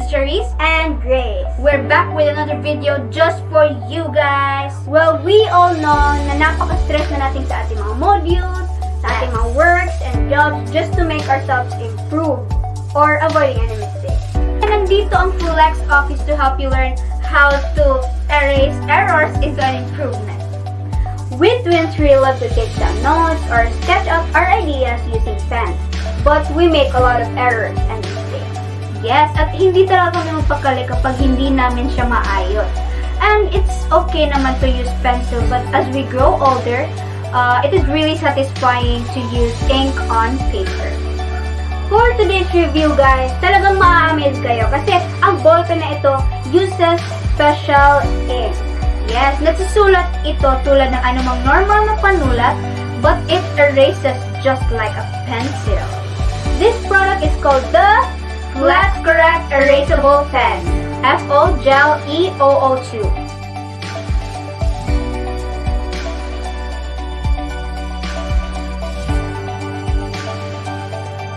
Charisse and Grace. We're back with another video just for you guys. Well, we all know na napaka-stress na natin sa ating mga modules, sa ating mga works and jobs just to make ourselves improve or avoiding any mistakes. And nandito ang FlexOffice to help you learn how to erase errors into an improvement. We twins really love to take down notes or sketch up our ideas using pens, but we make a lot of errors and mistakes. Yes, at hindi talaga kami magpakali kapag hindi namin siya maayos. And it's okay naman to use pencil, but as we grow older, it is really satisfying to use ink on paper. For today's review guys, talagang ma-amaze kayo kasi ang ballpen na ito uses special ink. Yes, nagsusulat ito tulad ng anumang normal na panulat, but it erases just like a pencil. This product is called the FlexCorrect Erasable Pen, FO Gel E002.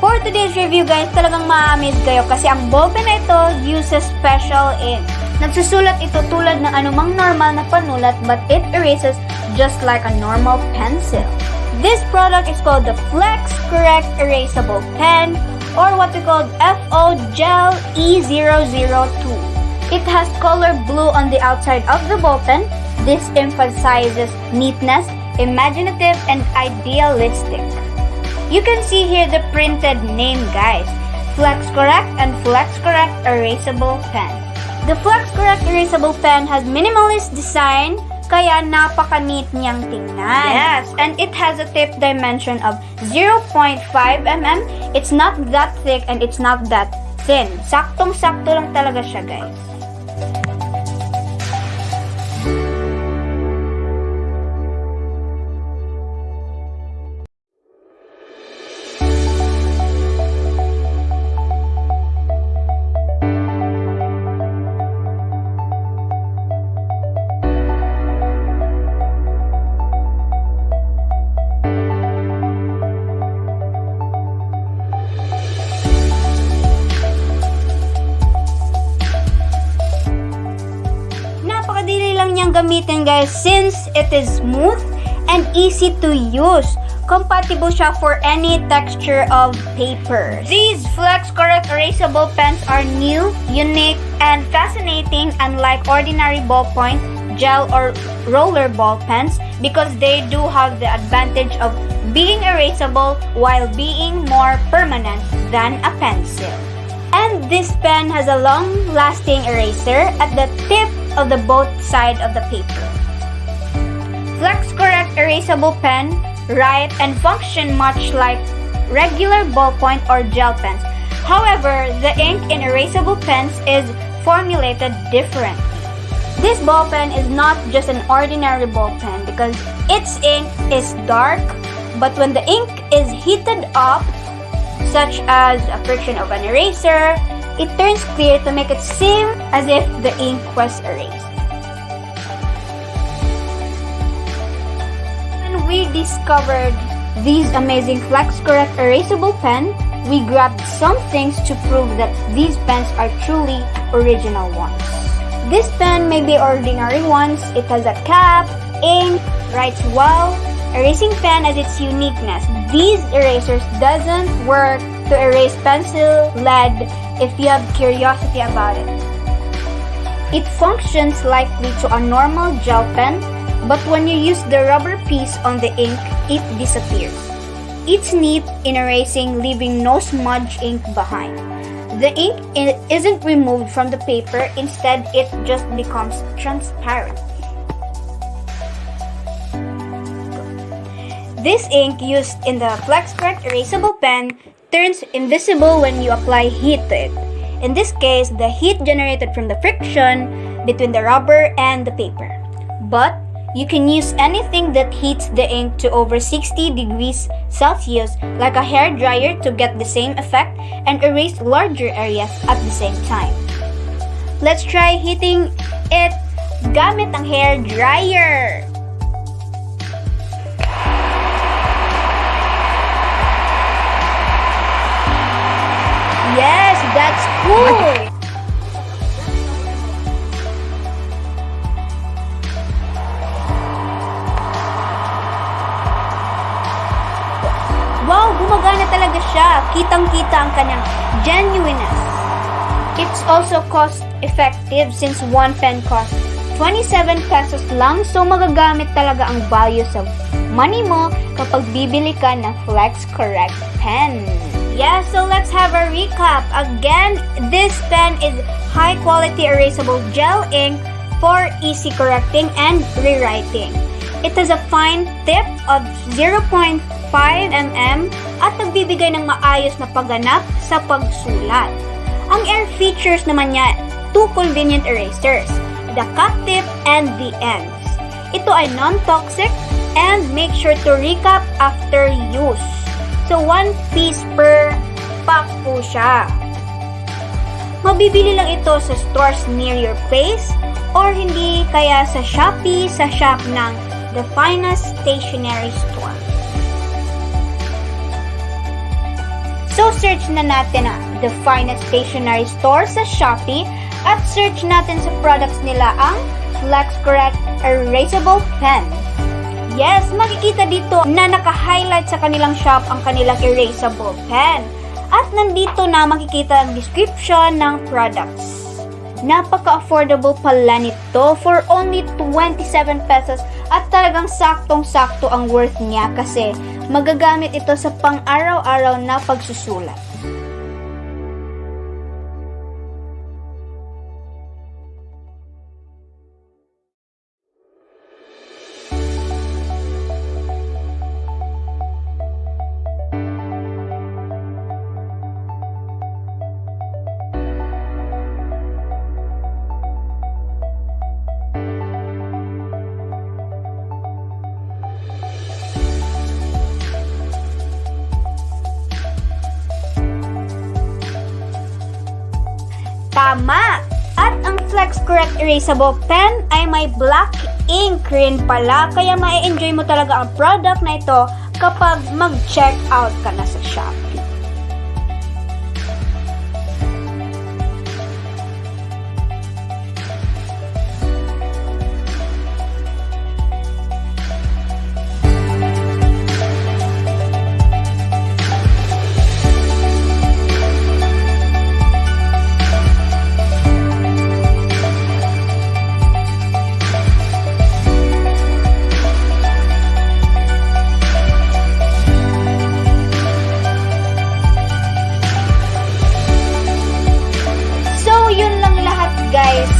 For today's review guys, talagang ma-amaze kayo kasi ang ballpen na ito uses special ink. Nagsusulat ito tulad ng anumang normal na panulat but it erases just like a normal pencil. This product is called the FlexCorrect Erasable Pen or what we call FO Gel E002. It has color blue on the outside of the ballpen. This emphasizes neatness, imaginative, and idealistic. You can see here the printed name guys, FlexCorrect and FlexCorrect Erasable Pen. The FlexCorrect Erasable Pen has minimalist design, kaya napaka-neat niyang tingnan. Yes, and it has a tip dimension of 0.5 mm. It's not that thick and it's not that thin. Saktong-sakto lang talaga siya guys. Gamitin guys since it is smooth and easy to use. Compatible siya for any texture of paper. These FlexCorrect erasable pens are new, unique, and fascinating unlike ordinary ballpoint, gel, or roller ball pens because they do have the advantage of being erasable while being more permanent than a pencil. And this pen has a long-lasting eraser at the tip of the both side of the paper. FlexCorrect erasable pen write and function much like regular ballpoint or gel pens. However, the ink in erasable pens is formulated differently. This ball pen is not just an ordinary ball pen because its ink is dark, but when the ink is heated up, such as a friction of an eraser, it turns clear to make it seem as if the ink was erased. When we discovered these amazing FlexCorrect erasable pen, we grabbed some things to prove that these pens are truly original ones. This pen may be ordinary ones. It has a cap, ink, writes well. Erasing pen has its uniqueness. These erasers doesn't work to erase pencil, lead, if you have curiosity about it. It functions likely to a normal gel pen, but when you use the rubber piece on the ink, it disappears. It's neat in erasing, leaving no smudge ink behind. The ink isn't removed from the paper, instead it just becomes transparent. This ink used in the FlexCorrect erasable pen turns invisible when you apply heat to it. In this case, the heat generated from the friction between the rubber and the paper. But you can use anything that heats the ink to over 60 degrees Celsius like a hair dryer to get the same effect and erase larger areas at the same time. Let's try heating it gamit ang hair dryer. Yes, that's cool! Wow, gumagana talaga siya. Kitang-kita ang kanyang genuineness. It's also cost-effective since one pen costs 27 pesos lang, so magagamit talaga ang value sa money mo kapag bibili ka ng FlexCorrect pen. Yeah, so let's have a recap. Again, this pen is high quality erasable gel ink for easy correcting and rewriting. It has a fine tip of 0.5 mm at nagbibigay ng maayos na pagganap sa pagsulat. Ang air features naman niya, two convenient erasers, the cut tip and the ends. Ito ay non-toxic and make sure to recap after use. So, 1 piece per pack po siya. Mabibili lang ito sa stores near your place or hindi kaya sa Shopee sa shop ng The Finest Stationery Store. So, search na natin The Finest Stationery Store sa Shopee at search natin sa products nila ang FlexCorrect Erasable Pen. Yes, makikita dito na naka-highlight sa kanilang shop ang kanilang erasable pen. At nandito na makikita ang description ng products. Napaka-affordable pala nito for only 27 pesos at talagang saktong-sakto ang worth niya kasi magagamit ito sa pang-araw-araw na pagsusulat. Tama! At ang FlexCorrect Erasable Pen ay may black ink rin pala kaya ma-enjoy mo talaga ang product na ito kapag mag-check out ka na sa Shopee. Guys,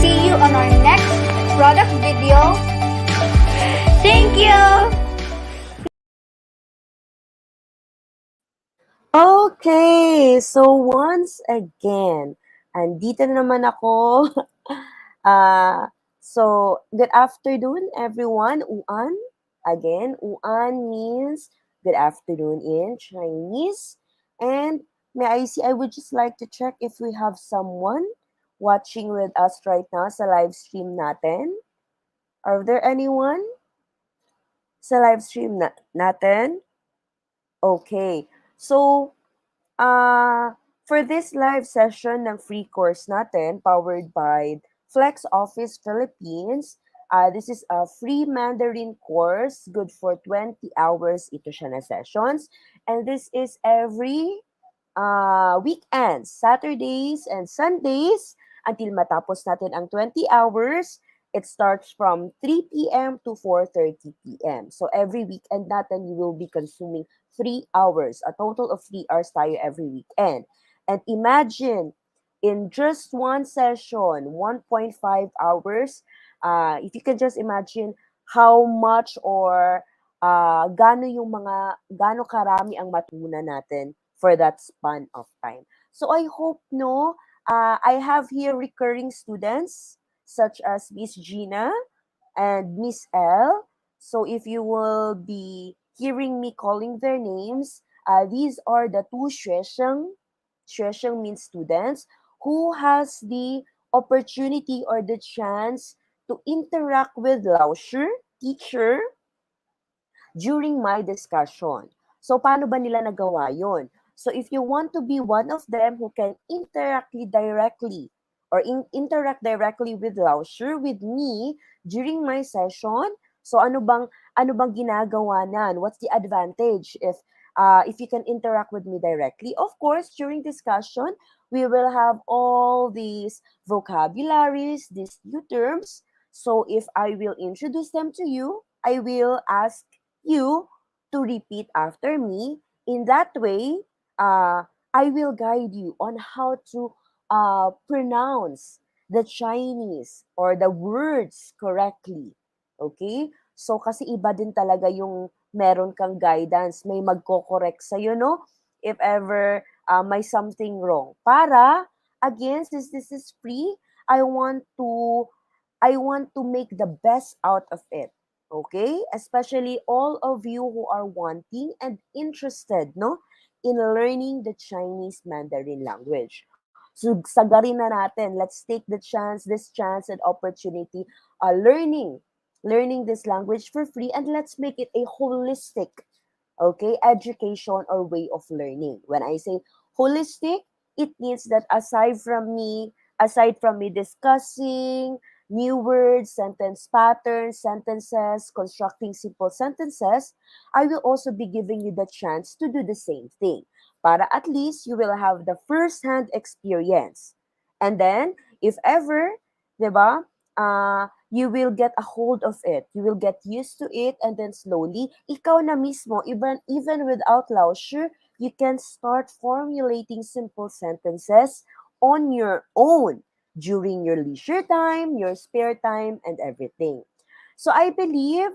see you on our next product video. Thank you! Okay, so once again, andito na naman ako. So, good afternoon everyone. Uan. Again, uan means good afternoon in Chinese. And I would just like to check if we have someone watching with us right now sa live stream natin. Are there anyone sa live stream natin? Okay. So, for this live session ng free course natin, powered by FlexOffice Philippines, this is a free Mandarin course, good for 20 hours ito siya na sessions. And this is every weekends, Saturdays and Sundays, until matapos natin ang 20 hours. It starts from 3 p.m. to 4:30 p.m. So every weekend natin, you will be consuming 3 hours. A total of 3 hours tayo every weekend. And imagine, in just one session, 1.5 hours, if you can just imagine how much or gaano karami ang matunan natin for that span of time. So I hope, I have here recurring students such as Miss Gina and Miss L. So if you will be hearing me calling their names, these are the two Xuesheng. Xuesheng means students who has the opportunity or the chance to interact with Laoshi, teacher, during my discussion. So paano ba nila nagawa yun? So if you want to be one of them who can interact directly with Laoshi, with me during my session, so ano bang ginagawa nan? What's the advantage if you can interact with me directly? Of course, during discussion, we will have all these vocabularies, these new terms. So if I will introduce them to you, I will ask you to repeat after me. In that way, I will guide you on how to pronounce the Chinese or the words correctly. Okay? So, kasi iba din talaga yung meron kang guidance. May magko-correct sa'yo, no? If ever may something wrong. Para, again, since this is free, I want to I want to make the best out of it. Okay? Especially all of you who are wanting and interested, no? In learning the Chinese Mandarin language. So, sagarin na natin. Let's take this chance and opportunity, learning this language for free, and let's make it a holistic, okay, education or way of learning. When I say holistic, it means that aside from me discussing new words, sentence patterns, sentences, constructing simple sentences, I will also be giving you the chance to do the same thing. Para at least you will have the first-hand experience. And then, if ever, di ba, you will get a hold of it. You will get used to it, and then slowly, ikaw na mismo, even without Laoshi, you can start formulating simple sentences on your own during your leisure time, your spare time, and everything. So I believe,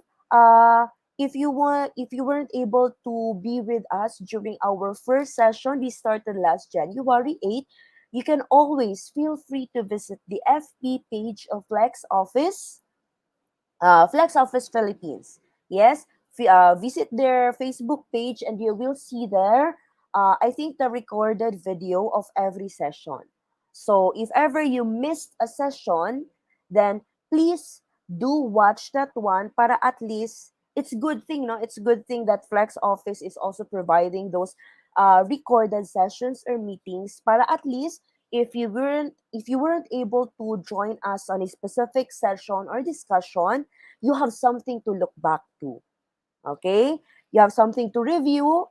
if you weren't able to be with us during our first session, we started last January 8th, you can always feel free to visit the FB page of FlexOffice Philippines. Yes, visit their Facebook page and you will see there, I think, the recorded video of every session. So if ever you missed a session, then please do watch that one para at least it's good thing, no? It's a good thing that Flex Office is also providing those recorded sessions or meetings para at least if you weren't able to join us on a specific session or discussion, you have something to look back to. Okay? You have something to review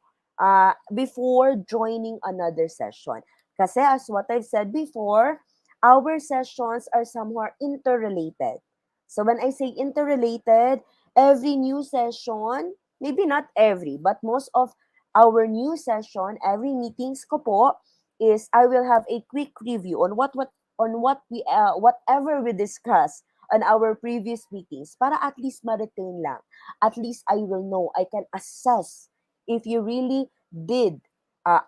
before joining another session. Kasi as what I've said before, our sessions are somewhat interrelated. So when I say interrelated, every new session, maybe not every, but most of our new session, every meetings ko po, is I will have a quick review on whatever we discuss on our previous meetings para at least ma-retain lang. At least I will know, I can assess if you really did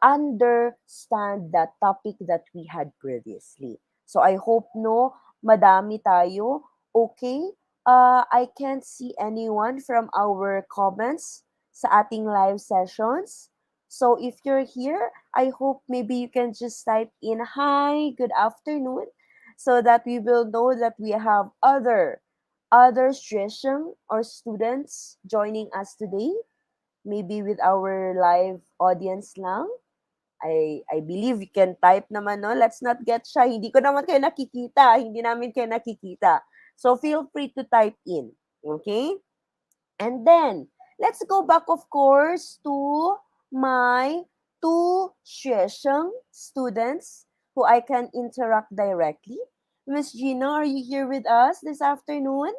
understand that topic that we had previously. So I hope, no, madami tayo. Okay? I can't see anyone from our comments sa ating live sessions. So if you're here, I hope maybe you can just type in hi, good afternoon, so that we will know that we have other students or students joining us today, maybe with our live audience lang. I believe you can type naman, no? Let's not get shy. Hindi ko naman kayo nakikita. Hindi namin kayo nakikita. So, feel free to type in. Okay? And then, let's go back, of course, to my two 学生 students who I can interact directly. Miss Gina, are you here with us this afternoon?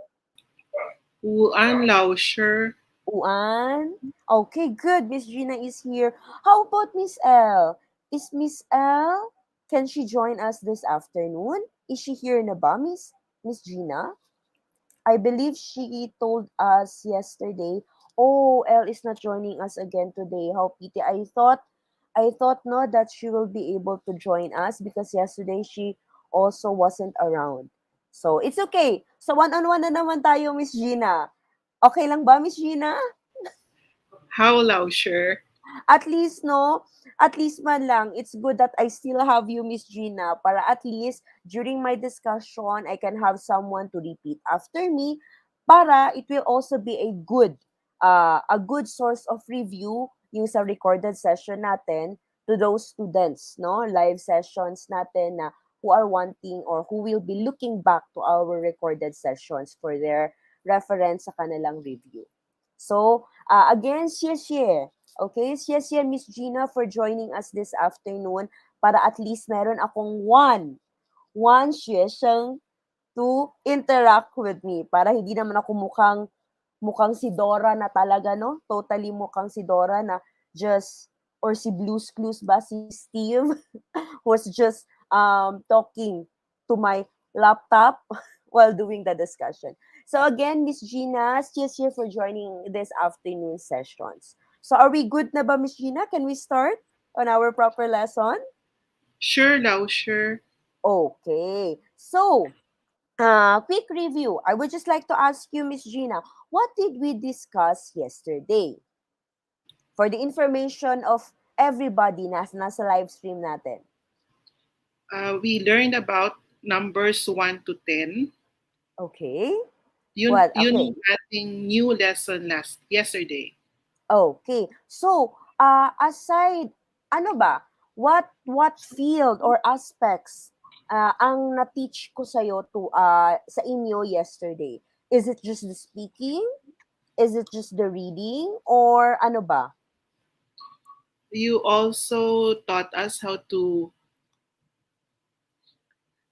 I'm Lauscher. Uan? Okay, good. Miss Gina is here. How about Miss L? Is Miss L? Can she join us this afternoon? Is she here na ba, Miss Gina? I believe she told us yesterday, oh, L is not joining us again today. How pity. I thought no that she will be able to join us because yesterday she also wasn't around. So, it's okay. So, one-on-one na naman tayo, Miss Gina. Okay lang ba, Miss Gina? How Lauscher? At least, no, at least man lang, it's good that I still have you, Miss Gina, para at least during my discussion, I can have someone to repeat after me, para it will also be a good source of review yung sa recorded session natin to those students, no, live sessions natin na who are wanting or who will be looking back to our recorded sessions for their reference sa kanilang review. So, again, share. Okay, yes, Miss Gina, for joining us this afternoon para at least meron akong one siyang to interact with me para hindi naman ako mukhang si Dora na talaga, no? Totally mukhang si Dora na just or si Blue's Clues ba, si Steve, was just talking to my laptop while doing the discussion. So again, Miss Gina, just here for joining this afternoon sessions. So are we good na ba, Miss Gina? Can we start on our proper lesson? Sure, Lao, sure. Okay. So, quick review. I would just like to ask you, Miss Gina, what did we discuss yesterday? For the information of everybody nasa live stream natin. We learned about numbers 1 to 10. Okay. Yun, Well, yun okay. yung ating new lesson yesterday. Okay. So, aside, ano ba? What field or aspects ang na-teach ko sa inyo yesterday? Is it just the speaking? Is it just the reading? Or ano ba? You also taught us how to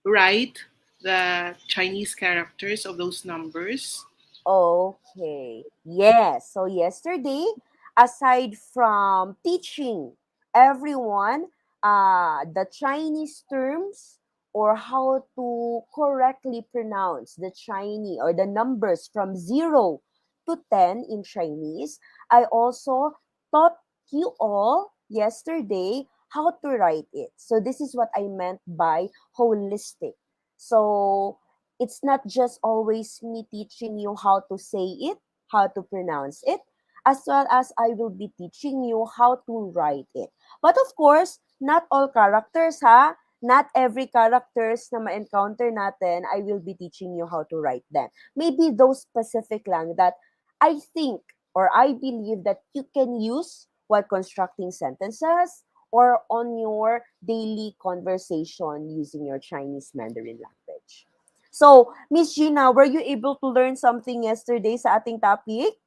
write the Chinese characters of those numbers. Okay. Yes. So yesterday, aside from teaching everyone the Chinese terms or how to correctly pronounce the Chinese or the numbers from 0 to 10 in Chinese, I also taught you all yesterday how to write it. So this is what I meant by holistic. So it's not just always me teaching you how to say it, how to pronounce it, as well as I will be teaching you how to write it. But of course, not all characters ha. Not every characters na ma-encounter natin, I will be teaching you how to write them. Maybe those specific lang that I think or I believe that you can use while constructing sentences or on your daily conversation using your Chinese Mandarin language. So, Miss Gina, were you able to learn something yesterday sa ating topic?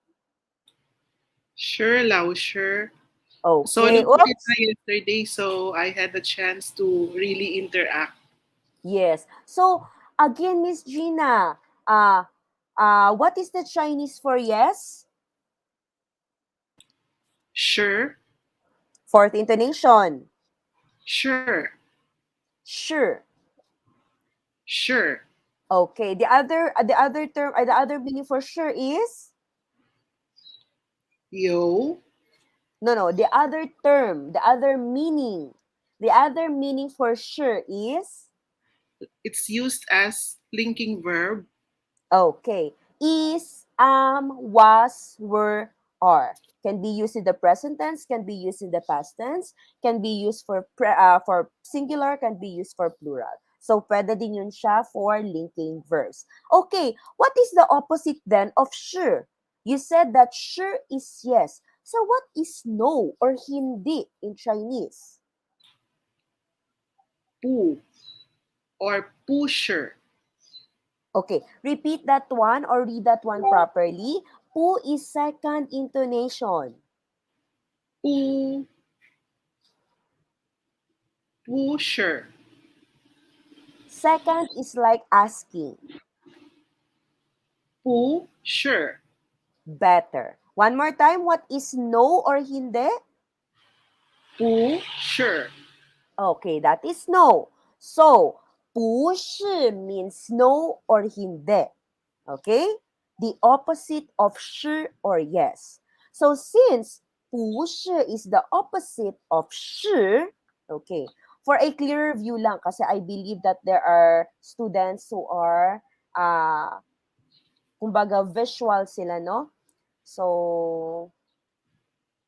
Sure, Lao, sure. Okay. Solo po kita Oops. yesterday, so I had the chance to really interact. Yes. So, again, Miss Gina, what is the Chinese for yes? Sure, Fourth intonation. sure, Sure. sure. Okay. The other term, the other meaning for sure is Yo, no. The other term, the other meaning for sure is it's used as linking verb. okay. Is, was, were, are. Can be used in the present tense, can be used in the past tense, can be used for singular, can be used for plural. So, pwede din yun siya for linking verbs. Okay, what is the opposite then of sure? You said that sure is yes. So, what is no or hindi in Chinese? Pu or pusher. Okay, repeat that one or read that one properly. Pu is second intonation. Pu, pusher. Second is like asking. Pusher. Better. One more time, what is no or hindi? Pusher. Okay, that is no. So, 不是 means no or hindi. Okay? The opposite of 是 or yes. So, since 不是 is the opposite of 是, okay, for a clearer view lang, kasi I believe that there are students who are, kumbaga, visual sila, no? So,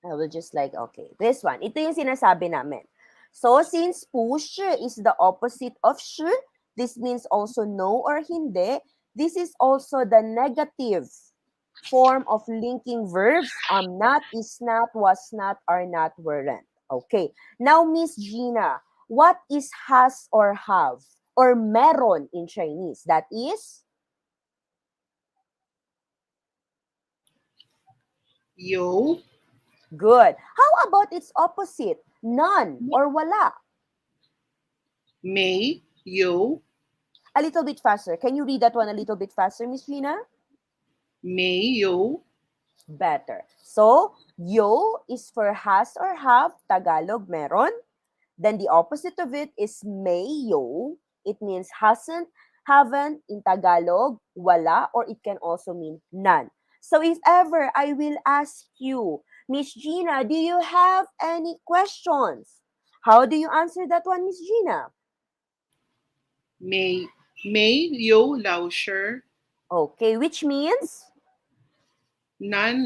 I will just like, okay, this one. Ito yung sinasabi namin. So, since 不是 is the opposite of 是, this means also no or hindi. This is also the negative form of linking verbs. Not, is not, was not, are not, weren't. Okay. Now, Miss Gina, what is has or have or meron in Chinese? That is Yo, good. How about its opposite? None or wala? may, yo, A little bit faster. Can you read that one a little bit faster, Miss Gina? may, yo, better. So, yo is for has or have, Tagalog meron. Then the opposite of it is mayo. It means hasn't, haven't in Tagalog, wala, or it can also mean none. So if ever I will ask you, Miss Gina, do you have any questions? How do you answer that one, Miss Gina? May yo lao sure. Okay, which means? Non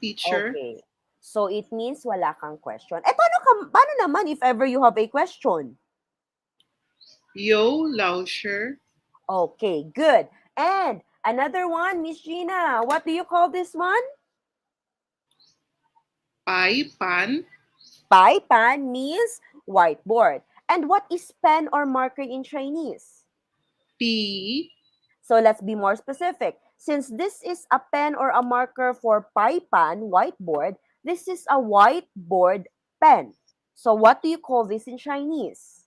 teacher. Okay. So it means wala kang question. Eh, paano naman if ever you have a question? Yo lao sure. Okay, good. And another one, Miss Gina, what do you call this one? Pai pan. Pan means whiteboard. And what is pen or marker in Chinese? Pi. So let's be more specific. Since this is a pen or a marker for pan, whiteboard, this is a whiteboard pen. So what do you call this in Chinese?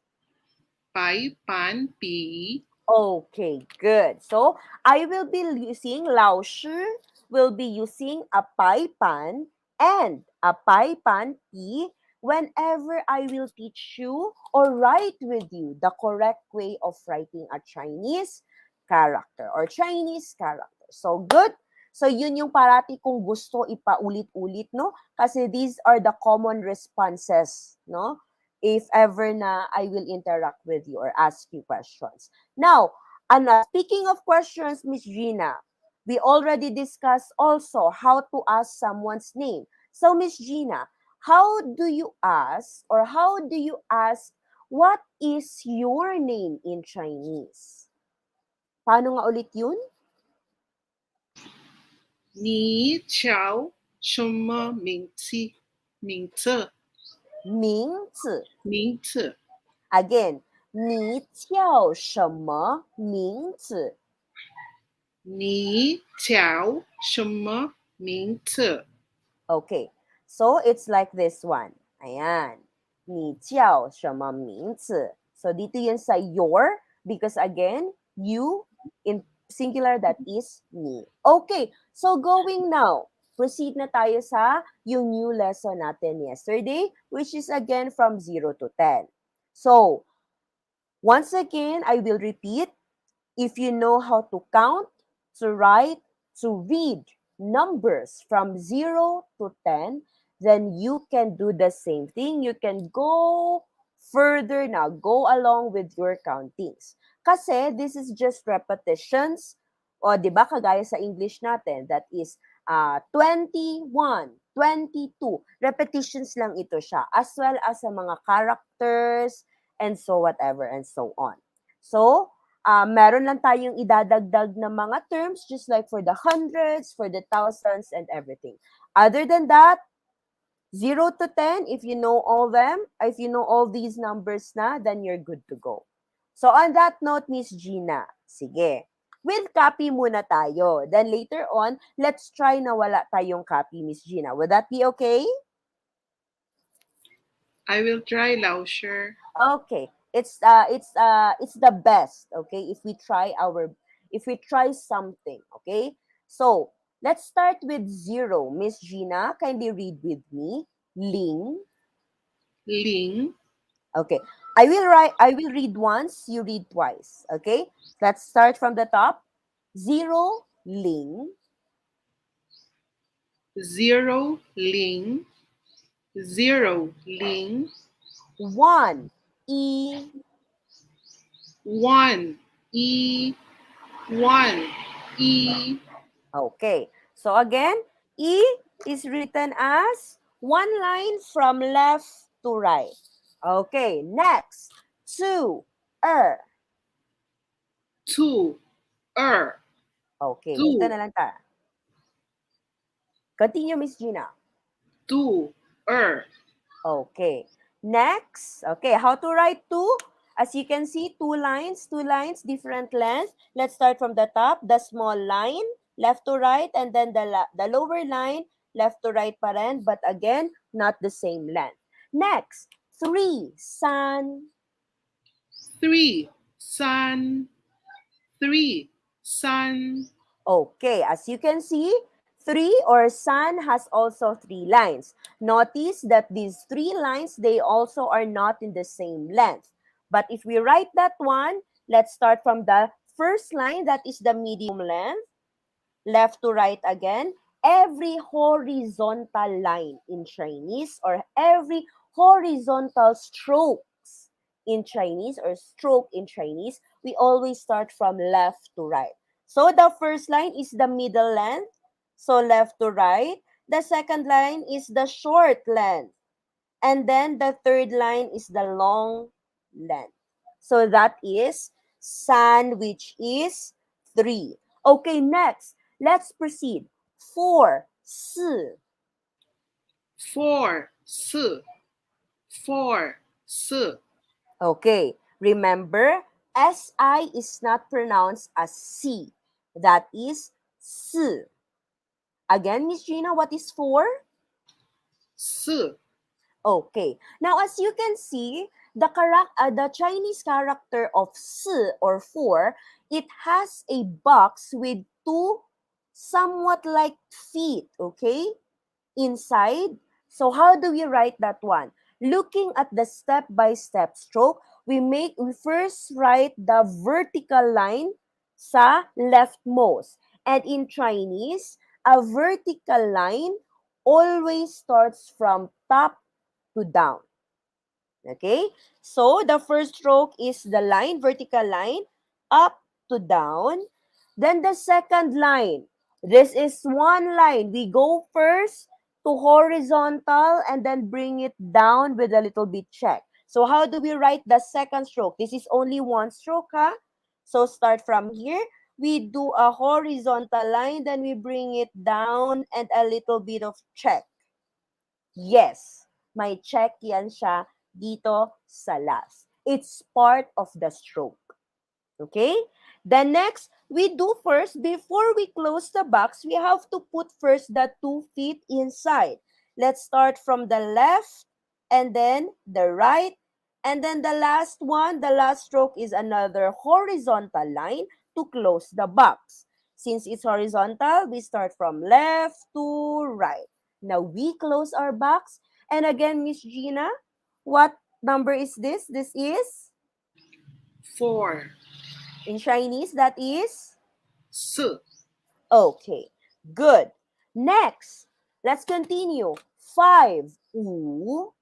Pai pan pi. Okay, good. So I will be using 老师 will be using a pan and a pan pi whenever I will teach you or write with you the correct way of writing a Chinese character or Chinese character. So good. So yun yung parati kong gusto ipaulit-ulit, no? Kasi these are the common responses, no? If ever na I will interact with you or ask you questions. Now, speaking of questions, Miss Gina, we already discussed also how to ask someone's name. So, Miss Gina, how do you ask or how do you ask what is your name in Chinese? Paano nga ulit yun? Ni chao shuma mingzi. Mingzi. Mingzi. Mingzi. Again, 你叫什么名字? Ni chao shuma mingzi. Okay. So, it's like this one. Ayan. 你叫什么名字? So, dito yun sa your because again, you in singular that is me. Okay. So, going now. Proceed na tayo sa yung new lesson natin yesterday which is again from 0 to 10. So, once again, I will repeat. If you know how to count, to write, to read numbers from 0 to 10, then you can do the same thing. You can go further now. Go along with your countings. Kasi this is just repetitions. O, di ba, kagaya sa English natin, that is 21, 22. Repetitions lang ito siya. As well as sa mga characters, and so whatever, and so on. So, meron lang tayong idadagdag na mga terms just like for the hundreds, for the thousands, and everything. Other than that, 0 to 10, if you know all them, if you know all these numbers na, then you're good to go. So on that note, Miss Gina, sige, with copy muna tayo. Then later on, let's try na wala tayong copy, Miss Gina. Would that be okay? I will try lao sure. Okay. It's the best, okay? If we try something, okay? So, let's start with 0. Miss Gina, kindly read with me. Ling. Ling. Okay. I will read once, you read twice, okay? Let's start from the top. 0 ling. 0 ling. 0 ling. 1 e. 1 e. 1 e. Okay. So again, E is written as one line from left to right. Okay, next. 2 er. 2 Okay, 2 dito na lang ta. Continue, Miss Gina. 2 Okay. Next. Okay, how to write 2? As you can see, two lines, different lengths. Let's start from the top, the small line, left to right, and then the lower line, left to right pa rin, but again, not the same length. Next, 3, san. 3 sun. 3 sun. Okay, as you can see, Three or sun has also three lines. Notice that these three lines, they also are not in the same length. But if we write that one, let's start from the first line, that is the medium length, left to right again. Every horizontal line in Chinese or every horizontal strokes in Chinese or stroke in Chinese, we always start from left to right. So the first line is the middle length, so left to right. The second line is the short length. And then the third line is the long length. So that is san, which is 3. Okay, next, let's proceed. 4, 4. 4 4 4 4. Okay, remember, SI is not pronounced as C. That is 4. Again, Miss Gina, what is 4? 4 Okay. Now, as you can see, the Chinese character of 4 or 4, it has a box with two somewhat like feet, okay, inside. So how do we write that one? Looking at the step-by-step stroke, we first write the vertical line sa leftmost. And in Chinese, a vertical line always starts from top to down. Okay? So, the first stroke is the line, vertical line, up to down. Then the second line. This is one line. We go first to horizontal and then bring it down with a little bit check. So, how do we write the second stroke? This is only one stroke, huh? So, start from here. We do a horizontal line, then we bring it down and a little bit of check. Yes, may check yan siya dito sa last. It's part of the stroke. Okay? Then next, we do first, before we close the box, we have to put first the 2 feet inside. Let's start from the left and then the right. And then the last one, the last stroke is another horizontal line to close the box. Since it's horizontal, we start from left to right. Now we close our box. And again, Miss Gina, what number is this? This is? 4 In Chinese, that is? 4 Okay, good. Next, let's continue. 5, 5.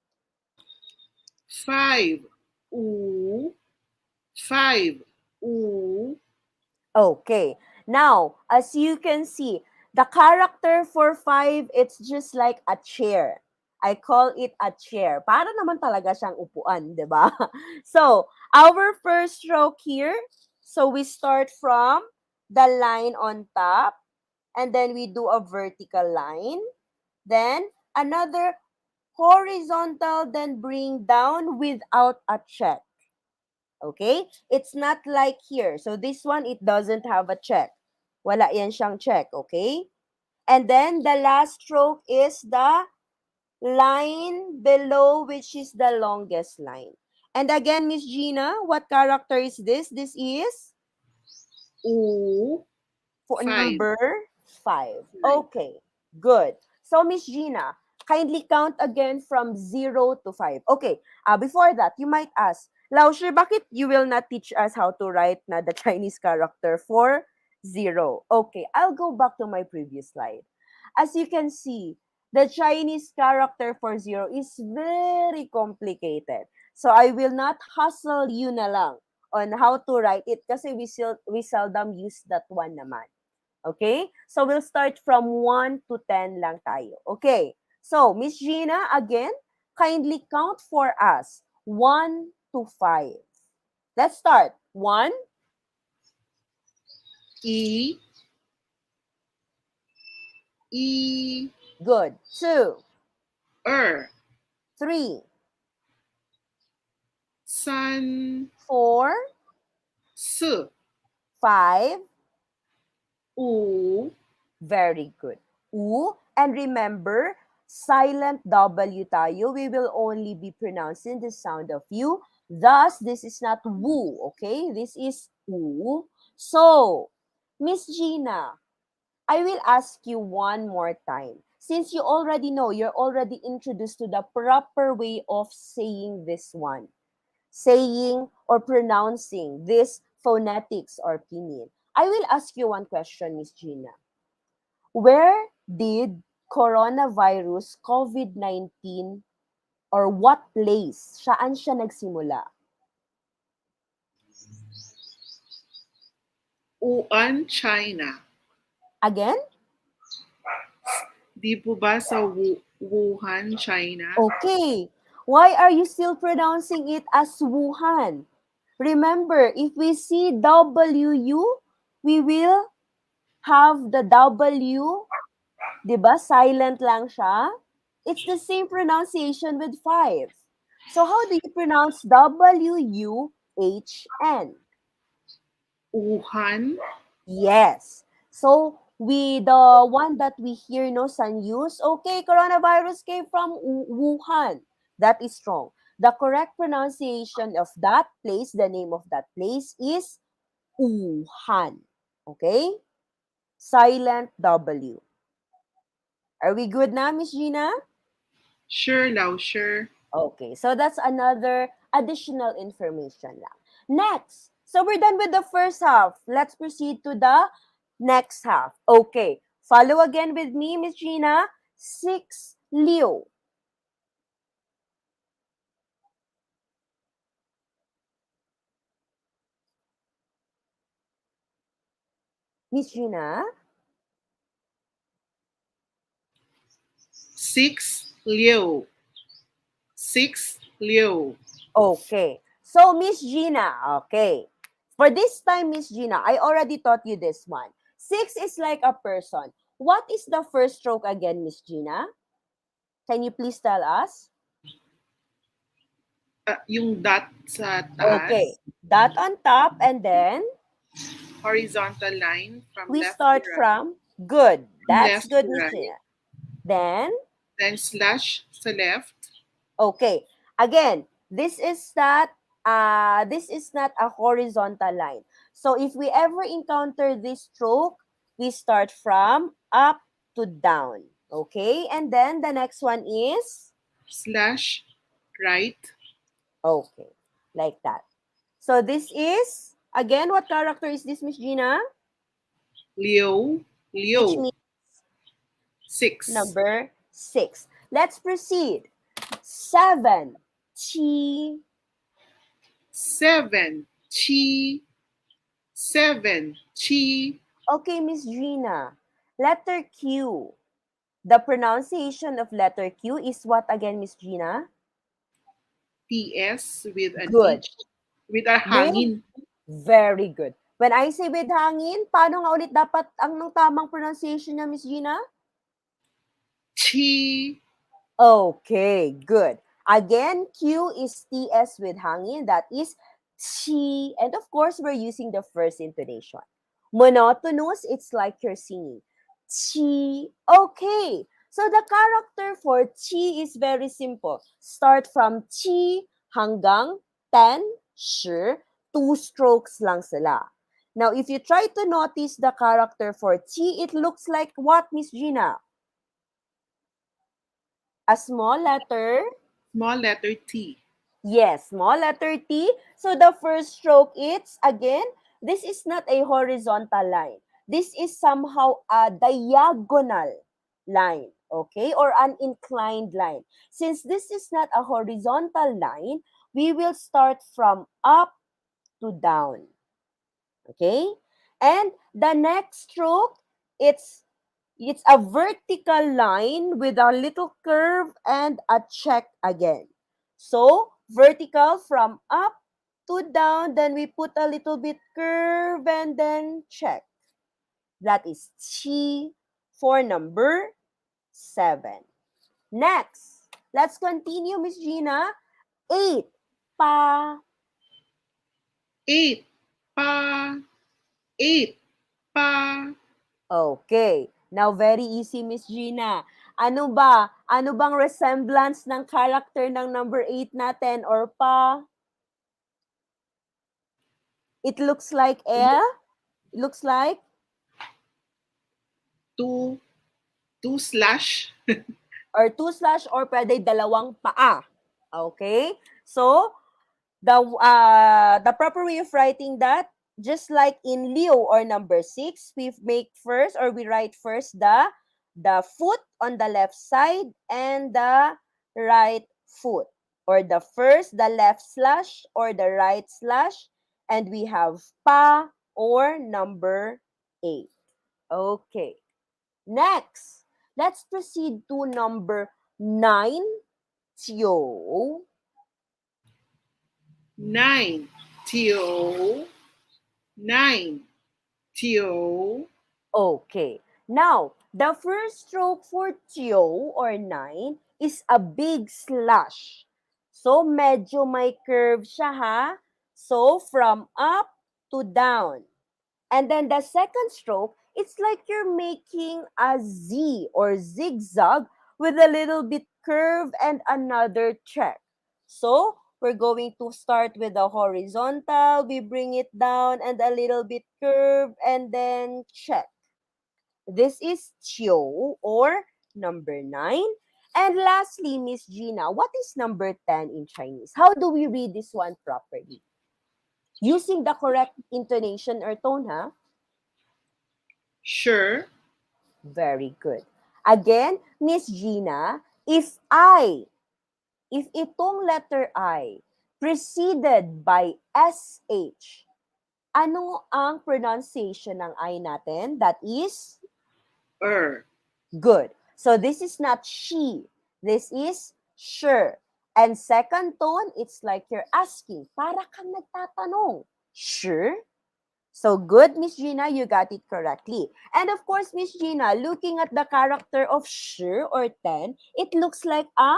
5 5 5. Okay, now, as you can see, the character for 5, it's just like a chair. I call it a chair. Para naman talaga siyang upuan, di ba? So, our first stroke here, so we start from the line on top, and then we do a vertical line, then another horizontal, then bring down without a check. Okay? It's not like here. So this one, it doesn't have a check. Wala yan siyang check, okay? And then the last stroke is the line below, which is the longest line. And again, Miss Gina, what character is this? This is? For 5 number 5. Okay, good. So, Miss Gina, kindly count again from 0 to 5. Okay, before that, you might ask, Lausher, bakit you will not teach us how to write na the Chinese character for 0? Okay, I'll go back to my previous slide. As you can see, the Chinese character for 0 is very complicated. So, I will not hustle you na lang on how to write it kasi we seldom use that one naman. Okay? So, we'll start from 1 to 10 lang tayo. Okay. So, Miss Gina, again, kindly count for us. 1 to 5. Let's start. 1, E E good. 2, 3, 3 4, 4 5. 5 Very good. U. And remember, silent W tayo. We will only be pronouncing the sound of U. Thus, this is not woo, okay? This is U. So, Miss Gina, I will ask you one more time. Since you already know, you're already introduced to the proper way of saying this one, saying or pronouncing this phonetics or pinyin. I will ask you one question, Miss Gina. Where did coronavirus COVID-19 or what place? Saan siya nagsimula? Wuhan, China. Again? Di po ba sa Wuhan, China? Okay. Why are you still pronouncing it as Wuhan? Remember, if we see WU, we will have the W, di ba? Silent lang siya. It's the same pronunciation with five. So how do you pronounce WUHN? Wuhan. Yes. So the one that we hear no sun use, okay, coronavirus came from Wuhan. That is wrong. The correct pronunciation of that place, the name of that place is Wuhan. Okay? Silent W. Are we good now, Miss Gina? Sure, Lao, sure. Okay, so that's another additional information lang. Next, so we're done with the first half. Let's proceed to the next half. Okay, follow again with me, Miss Gina. 6 Leo. Miss Gina? 6 Leo. 6 Leo. Okay, so Miss Gina, okay. For this time, Miss Gina, I already taught you this one. 6 is like a person. What is the first stroke again, Miss Gina? Can you please tell us? Yung dot sa Okay, taas. that on top and then Horizontal line from we left to start right. from good. From That's left good, to Miss right. Gina. Then, Then slash sa left. okay. Again, this is not a horizontal line. So if we ever encounter this stroke, we start from up to down. Okay? And then the next one is Slash right. okay. Like that. So this is again what character is this, Miss Gina? Leo. Which Leo. means 6. number 6. Let's proceed. 7. Chi. 7. Chi. 7. Chi. Okay, Miss Gina. Letter Q. The pronunciation of letter Q is what again, Miss Gina? TS with an Good. H. With a With hangin. very good. When I say with hangin, paano nga ulit dapat ang ng tamang pronunciation niya, Miss Gina? Chi. Okay, good. Again, Q is TS with hangin. That is chi. And of course, we're using the first intonation. Monotonous, it's like you're singing. Chi. Okay. So the character for chi is very simple. Start from chi hanggang 10, shi, 2 strokes lang sila. Now, if you try to notice the character for chi, it looks like what, Miss Gina? A small letter. Small letter T. Yes, small letter T. So the first stroke, it's again, this is not a horizontal line. This is somehow a diagonal line, okay, or an inclined line. Since this is not a horizontal line, we will start from up to down, okay? And the next stroke, it's a vertical line with a little curve and a check again. So, vertical from up to down, then we put a little bit curve and then check. That is chi for number 7. Next, let's continue, Miss Gina. 8. Pa. 8. Pa. 8. Pa. Okay. Now, very easy, Miss Gina. Ano ba? Ano bang resemblance ng character ng number 8 natin or pa? It looks like a? Looks like? two, two slash. Or 2 slash or pwede dalawang paa. Okay? So, the proper way of writing that, just like in Leo or number 6, we make first or we write first the foot on the left side and the right foot, or the first the left slash or the right slash, and we have pa or number 8. Okay. Next, let's proceed to number 9, Tio. Nine. Tio. Nine. Tio. Okay. Now, the first stroke for Tio or 9 is a big slash. So, medyo may curve siya ha. So, from up to down. And then the second stroke, it's like you're making a Z or zigzag with a little bit curve and another check. So, we're going to start with the horizontal, we bring it down and a little bit curve and then check. This is Chio or number 9. And lastly, Miss Gina, what is number 10 in Chinese? How do we read this one properly? Using the correct intonation or tone, huh? Sure. Very good. Again, Miss Gina, if itong letter I preceded by SH, ano ang pronunciation ng I natin? That is good. So this is not she. This is sure. And second tone, it's like you're asking. Para kang nagtatanong. Sure? So good, Miss Gina, you got it correctly. And of course, Miss Gina, looking at the character of sure or 10, it looks like a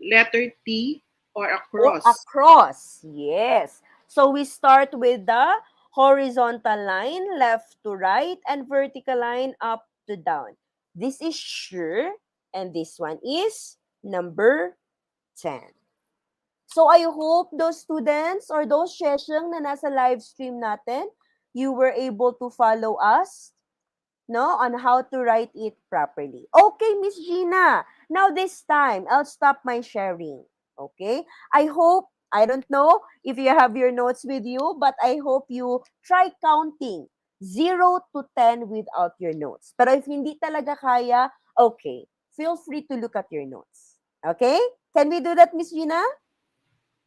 Letter T or a or a cross. cross. Yes. So we start with the horizontal line, left to right, and vertical line up to down. This is sure, and this one is number 10. So I hope those students or those shesyeng na nasa live stream natin, you were able to follow us, no, on how to write it properly. Okay, Miss Gina. Now this time, I'll stop my sharing. Okay? I hope, I don't know if you have your notes with you, but I hope you try counting 0 to 10 without your notes. Pero if hindi talaga kaya, okay, feel free to look at your notes. Okay? Can we do that, Miss Gina?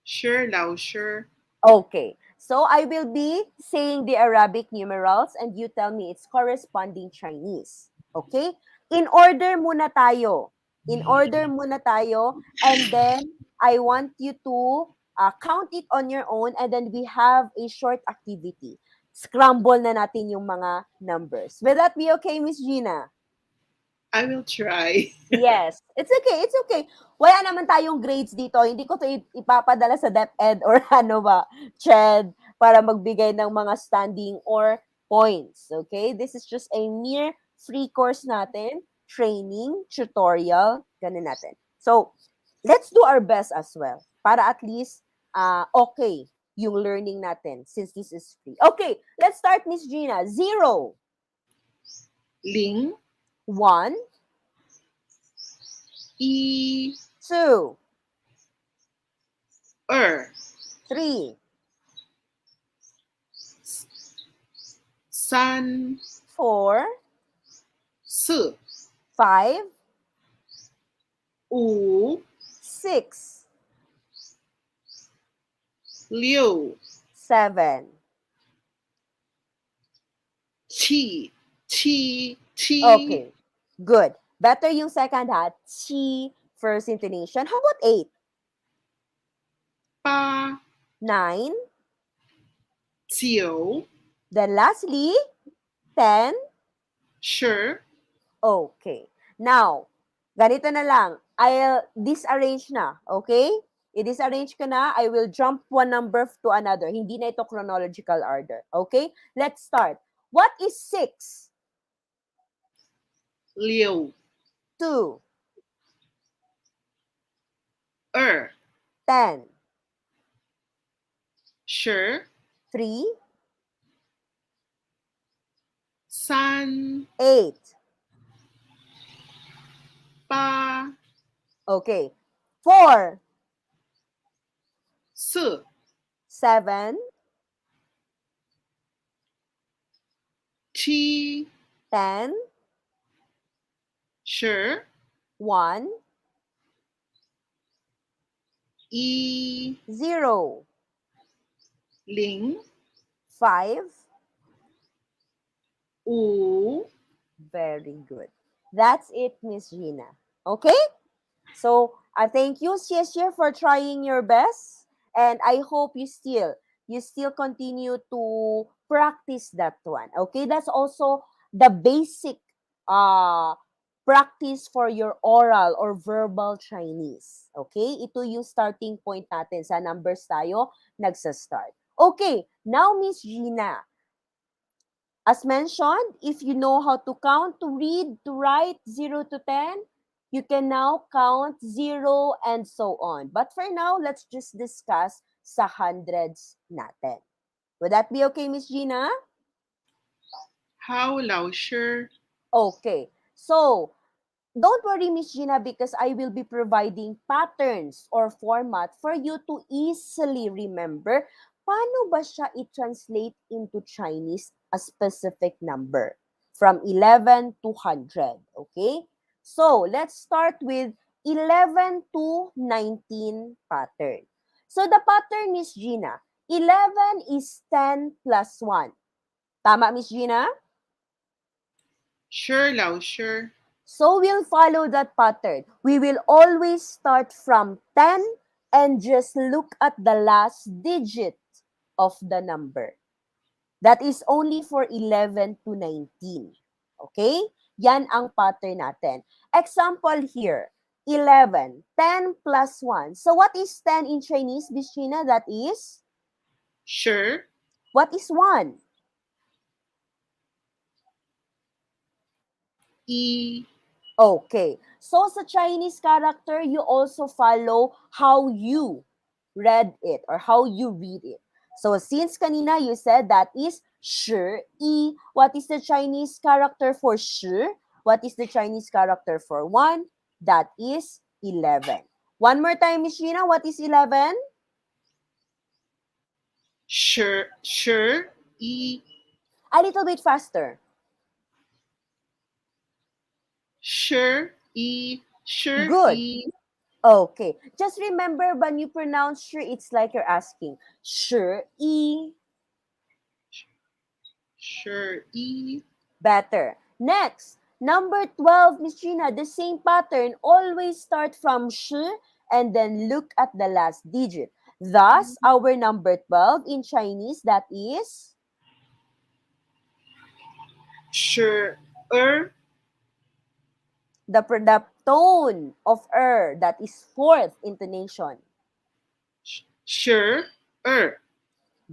Sure, Lao, sure. Okay. So I will be saying the Arabic numerals and you tell me its corresponding Chinese. Okay? In order muna tayo. In order muna tayo. And then I want you to count it on your own and then we have a short activity. Scramble na natin yung mga numbers. Will that be okay, Miss Gina? I will try. Yes. It's okay. It's okay. Wala naman tayong grades dito. Hindi ko to ipapadala sa DepEd or ano ba, CHED para magbigay ng mga standing or points. Okay? This is just a mere free course natin, training, tutorial, ganun natin. So, let's do our best as well para at least okay yung learning natin since this is free. Okay, let's start, Miss Gina. 0, Ling, 1, E, 2, 3, San, 4, Si, 5, U, 6, Liu, 7. Qi, Qi, Qi, Okay, good. Better yung second ha. Chi, first intonation. How about 8? Pa, 9. Xiu, Then lastly, 10. Sure, Okay. Now, ganito na lang. I'll disarrange na. Okay? I-disarrange ko na. I will jump one number to another. Hindi na ito chronological order. Okay? Let's start. What is 6? Liu, 2, 10, 10, Sure, 3, san, 8. pa, Okay. 4, se, 7, chi, 10, shi, 1, yi, 0, ling, 5. wu. Very good. That's it, Miss Gina. Okay? So, thank you, Xie, for trying your best. And I hope you still continue to practice that one. Okay? That's also the basic uh practice for your oral or verbal Chinese. Okay? Ito yung starting point natin. Sa numbers tayo nagsa-start. Okay, now Miss Gina, as mentioned, if you know how to count, to read, to write 0 to 10, you can now count 0 and so on. But for now, let's just discuss sa hundreds natin. Would that be okay, Miss Gina? How lao shi, Okay. So, don't worry, Miss Gina, because I will be providing patterns or format for you to easily remember paano ba siya i-translate into Chinese a specific number from 11 to 100. Okay? So, let's start with 11 to 19 pattern. So, the pattern, Miss Gina, 11 is 10 plus 1. Tama, Miss Gina? shi lao shi, So we'll follow that pattern. We will always start from 10 and just look at the last digit of the number. That is only for 11 to 19. Okay? Yan ang pattern natin. Example here, 11, 10 plus 1. So what is 10 in Chinese, Bishina? That is? shi, What is 1? yi, Okay. So sa Chinese character, you also follow how you read it or how you read it. So since kanina you said that is shi, yi, what is the Chinese character for shi? What is the Chinese character for 1? That is 11. One more time, Miss Gina, what is 11? shi, yi, A little bit faster. shi, yi, shi, Good. yi, Okay. Just remember when you pronounce shi, it's like you're asking shi, yi. shi, yi, Better. Next, number 12, Miss Gina, the same pattern. Always start from shi and then look at the last digit. Thus, our number 12 in Chinese, that is? shi, The tone of that is fourth intonation. shi,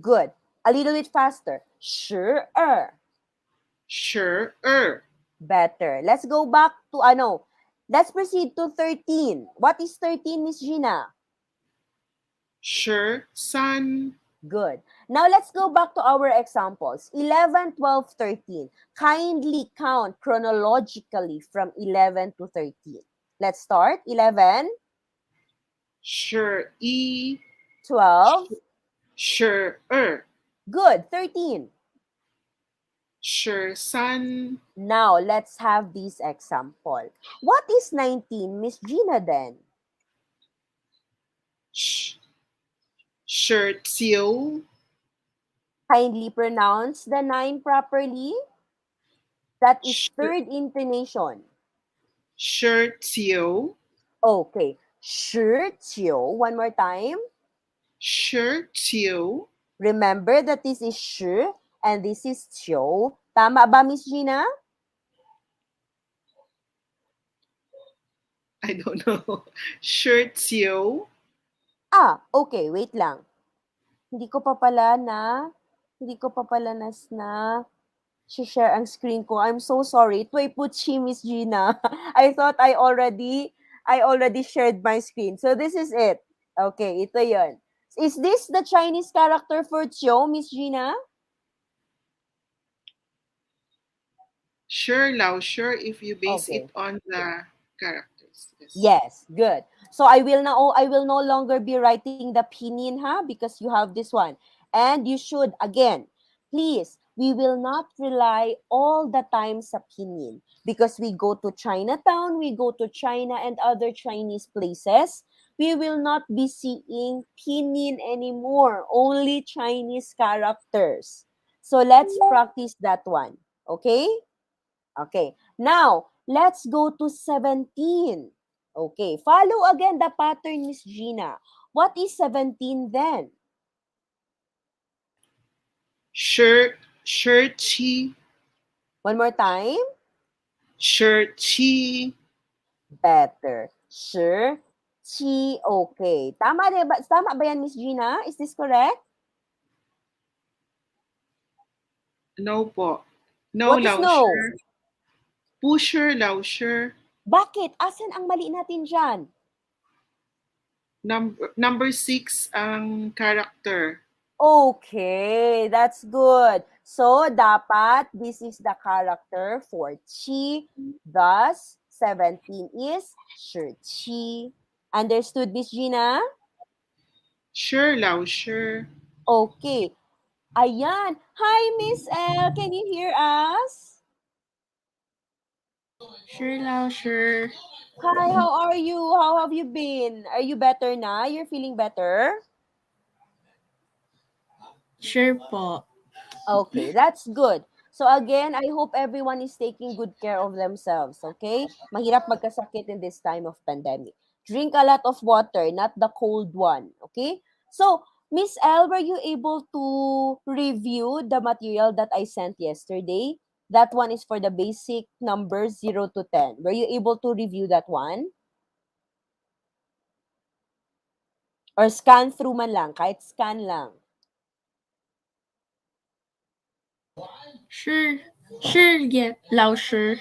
Good. A little bit faster. Shi, shi, Better. Let's go back to ano. Let's proceed to 13. What is 13, Miss Gina? shi, san, Good. Now let's go back to our examples. 11, 12, 13. Kindly count chronologically from 11 to 13. Let's start. 11, shi, yi, 12. shi, Good. 13. shi, san, Now let's have this example. What is 19, Miss Gina then? shi, jiu, Kindly pronounce the 9 properly. That is shi, third intonation. jiu, Okay. Shi, qiu. One more time. shi, jiu. Remember that this is shi and this is qiu. Tama ba, Miss Gina? I don't know. Shi, jiu. Okay. Wait lang. Hindi ko pa pala na share ang screen ko. I'm so sorry. Tway puchi, Miss Gina. I thought I already shared my screen. So this is it. Okay, ito yun. Is this the Chinese character for Qiu, Miss Gina? Sure, Lao, sure, if you base it Okay. on the characters. Yes. Yes, good. So I will no longer be writing the pinyin ha because you have this one. And you should again, please, we will not rely all the time sa pinyin because we go to Chinatown, we go to China and other Chinese places. We will not be seeing pinyin anymore, only Chinese characters. So let's practice that one. Okay? Okay. Now, let's go to 17. Okay. Follow again the pattern, Miss Gina. What is 17 then? Sure, sure, chi, One more time. sure, chi. Better. Sure. Chi. Okay. Tama ba yan, Miss Gina? Is this correct? No po. No, What is Lao, no? sure. Pusher, Lao, sure. Bakit? Asan ang mali natin dyan? Number six ang character. Okay, that's good. So, dapat this is the character for chi. Thus, 17 is chi. Understood, Miss Gina? Sure, Lao, sure. Okay. Ayan. Hi, Miss L. Can you hear us? Sure Lao, sure. Hi, how are you? How have you been? Are you better na? You're feeling better? Sure po. Okay, that's good. So again, I hope everyone is taking good care of themselves, okay? Mahirap magkasakit in this time of pandemic. Drink a lot of water, not the cold one, okay? So, Miss L, were you able to review the material that I sent yesterday? That one is for the basic numbers 0 to 10. Were you able to review that one? Or scan through man lang, kahit scan lang. Sure. Sure, yeah. Lao, sure.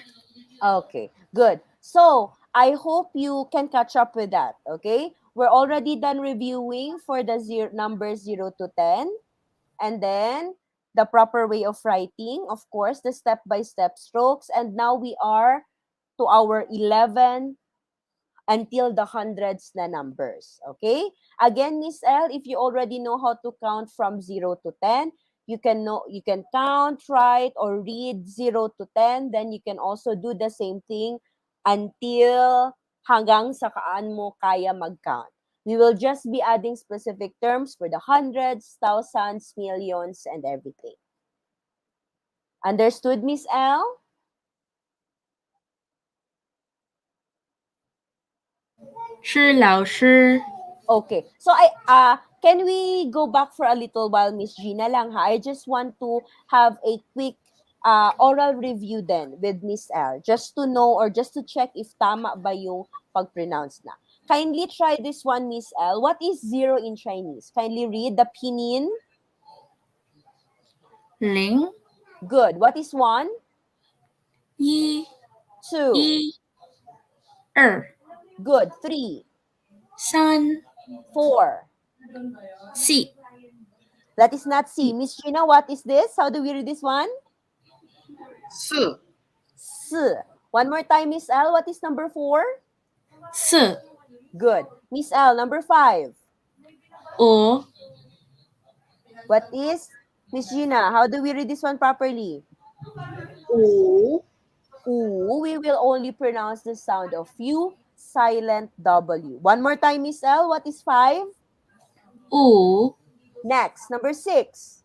Okay, good. So, I hope you can catch up with that, okay? We're already done reviewing for the numbers 0 to 10, and then the proper way of writing, of course, the step-by-step strokes, and now we are to our 11 until the hundreds na numbers. Okay? Again, Miss L, if you already know how to count from 0 to 10, you can count, write, or read 0 to 10. Then you can also do the same thing until hanggang sa kaan mo kaya mag-count. We will just be adding specific terms for the hundreds, thousands, millions, and everything. Understood, Miss L? Sure Lao, sure. Okay. So can we go back for a little while, Miss Gina lang ha? I just want to have a quick oral review then with Miss L just to know or just to check if tama ba yung pag-pronounce na. Kindly try this one, Miss L. What is zero in Chinese? Kindly read the pinyin. Ling, Good. What is one? yi, Two. yi, er, Good. Three. san, Four. si, That is not C. Miss Gina, what is this? How do we read this one? Si, S. One more time, Miss L. What is number 4? si, Good. Miss L, number 5. o, What is Miss Gina? How do we read this one properly? o, Ooh, we will only pronounce the sound of U, silent W. One more time, Miss L. What is 5? u, Next, number 6.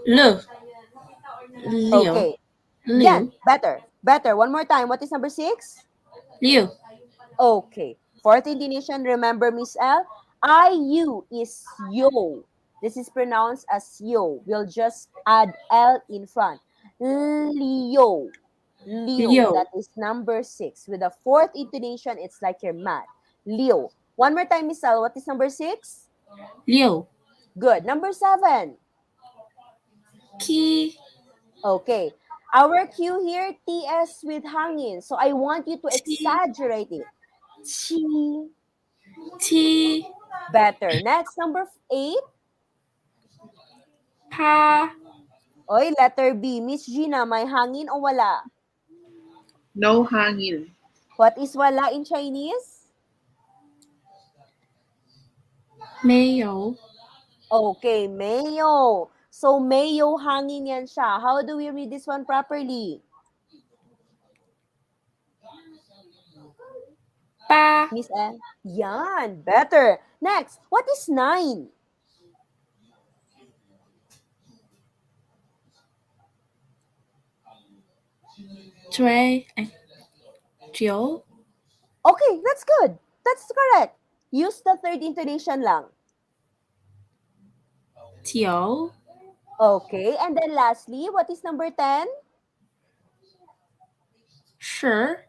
le, liu, Okay. Yan, liu, better. Better. One more time. What is number 6? liu, Okay. Fourth intonation, remember, Miss L? IU is yo. This is pronounced as yo. We'll just add L in front. Leo. Leo. liu, That is number 6. With the fourth intonation, it's like you're mad. Leo. One more time, Miss L. What is number 6? liu, Good. Number 7. ki, Okay. Our cue here, TS with hangin. So I want you to ti, exaggerate it. Chi. ti, Better. Next, number 8. pa, Oy, letter B. Miss Gina, may hangin o wala? No hangin. What is wala in Chinese? 没有 Okay, mayo. So, mayo hangin yan siya. How do we read this one properly? 八 Miss Anne? Yan, better. Next, what is 9? 追哎九 Okay, that's good. That's correct. Use the third intonation lang. 九 Okay, and then lastly, what is number 10? 十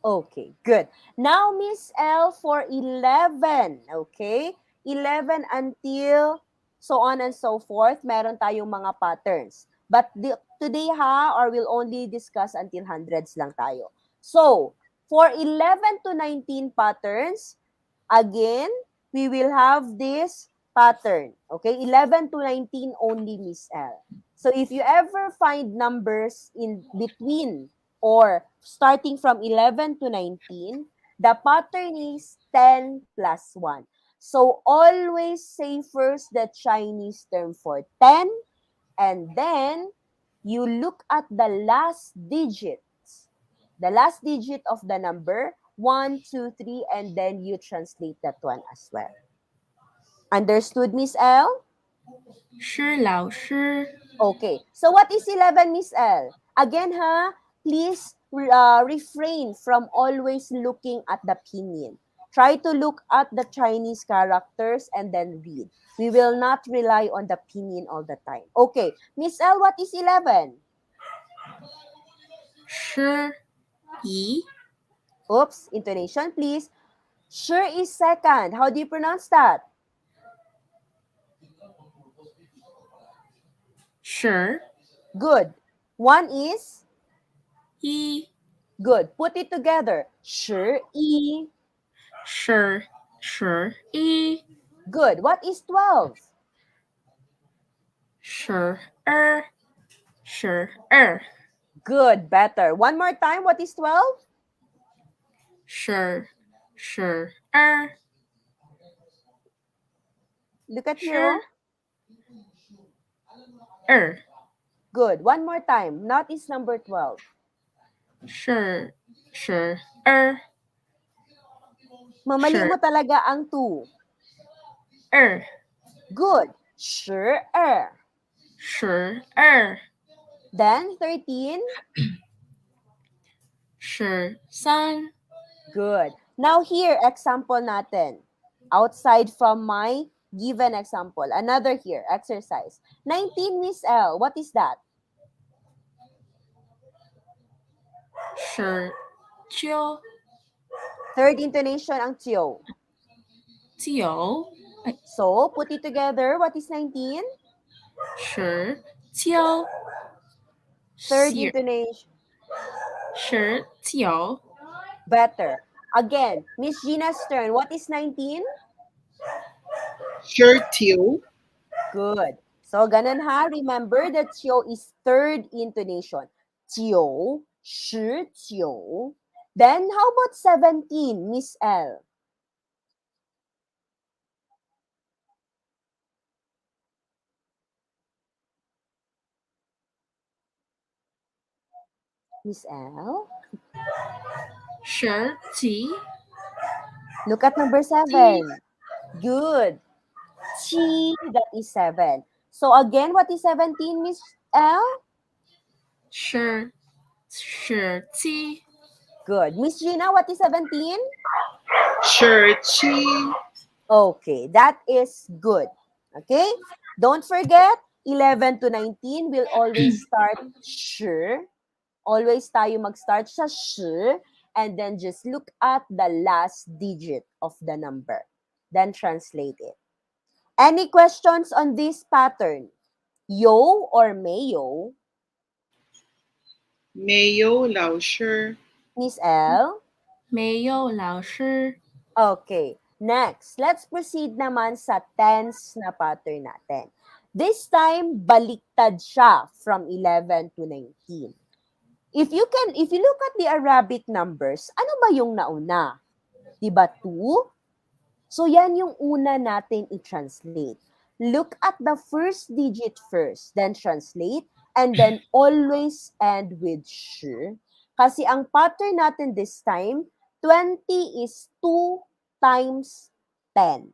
Okay, good. Now, Miss L for 11. Okay? 11 until so on and so forth, meron tayong mga patterns. But today or we'll only discuss until hundreds lang tayo. So, for 11 to 19 patterns, again, we will have this pattern. Okay? 11 to 19 only, Miss L. So, if you ever find numbers in between or starting from 11 to 19, the pattern is 10 plus 1. So, always say first the Chinese term for 10, and then you look at the last digits. The last digit of the number, 1, 2, 3, and then you translate that one as well. Understood, Miss L? 是老师 Okay. So what is 11, Miss L? Again, please refrain from always looking at the pinyin. Try to look at the Chinese characters and then read. We will not rely on the pinyin all the time. Okay. Miss L, what is 11? 十一 Oops, intonation, please. Sure is second. How do you pronounce that? 十 Good. One is? 一 Good. Put it together. Sure, yi. 十一 Good. What is 12? 十二 Good. Better. One more time. What is 12? 十二 Look at me. 十 Oh. 二 Good. One more time. Not is number 12. 十二 Mamali Sure. mo talaga ang 2. 二 Good. Sure. 十二 Then 13. 十三 Good. Now here, example natin. Outside from my given example. Another here, exercise. 19, Miss L. What is that? 十九 Third intonation ang tiyo. 九 So, put it together. What is 19? 十九 Third intonation. 十九 Better. Again, Miss Gina's turn. What is 19? Sure, Tio. Good. So, ganun Remember that tiyo is third intonation. Tiyo, shi, tiyo. Then, how about 17, Miss L? Miss L? 十几 Look at number 7. Good. Chi, that is 7. So, again, what is 17, Miss L? 十七 Good. Miss Gina, what is 17? Sure, Chi. Okay, that is good. Okay? Don't forget, 11 to 19 will always start shi. Always tayo mag-start sa shi. And then just look at the last digit of the number. Then translate it. Any questions on this pattern? Yo or mayo? Mayo, Lao Shi. Miss L? 没有老师 Okay. Next, let's proceed naman sa tense na pattern natin. This time, baliktad siya from 11 to 19. If you look at the Arabic numbers, ano ba yung nauna? Diba 2? So yan yung una natin i-translate. Look at the first digit first, then translate, and then always end with sh. Kasi ang pattern natin this time, 20 is 2 times 10.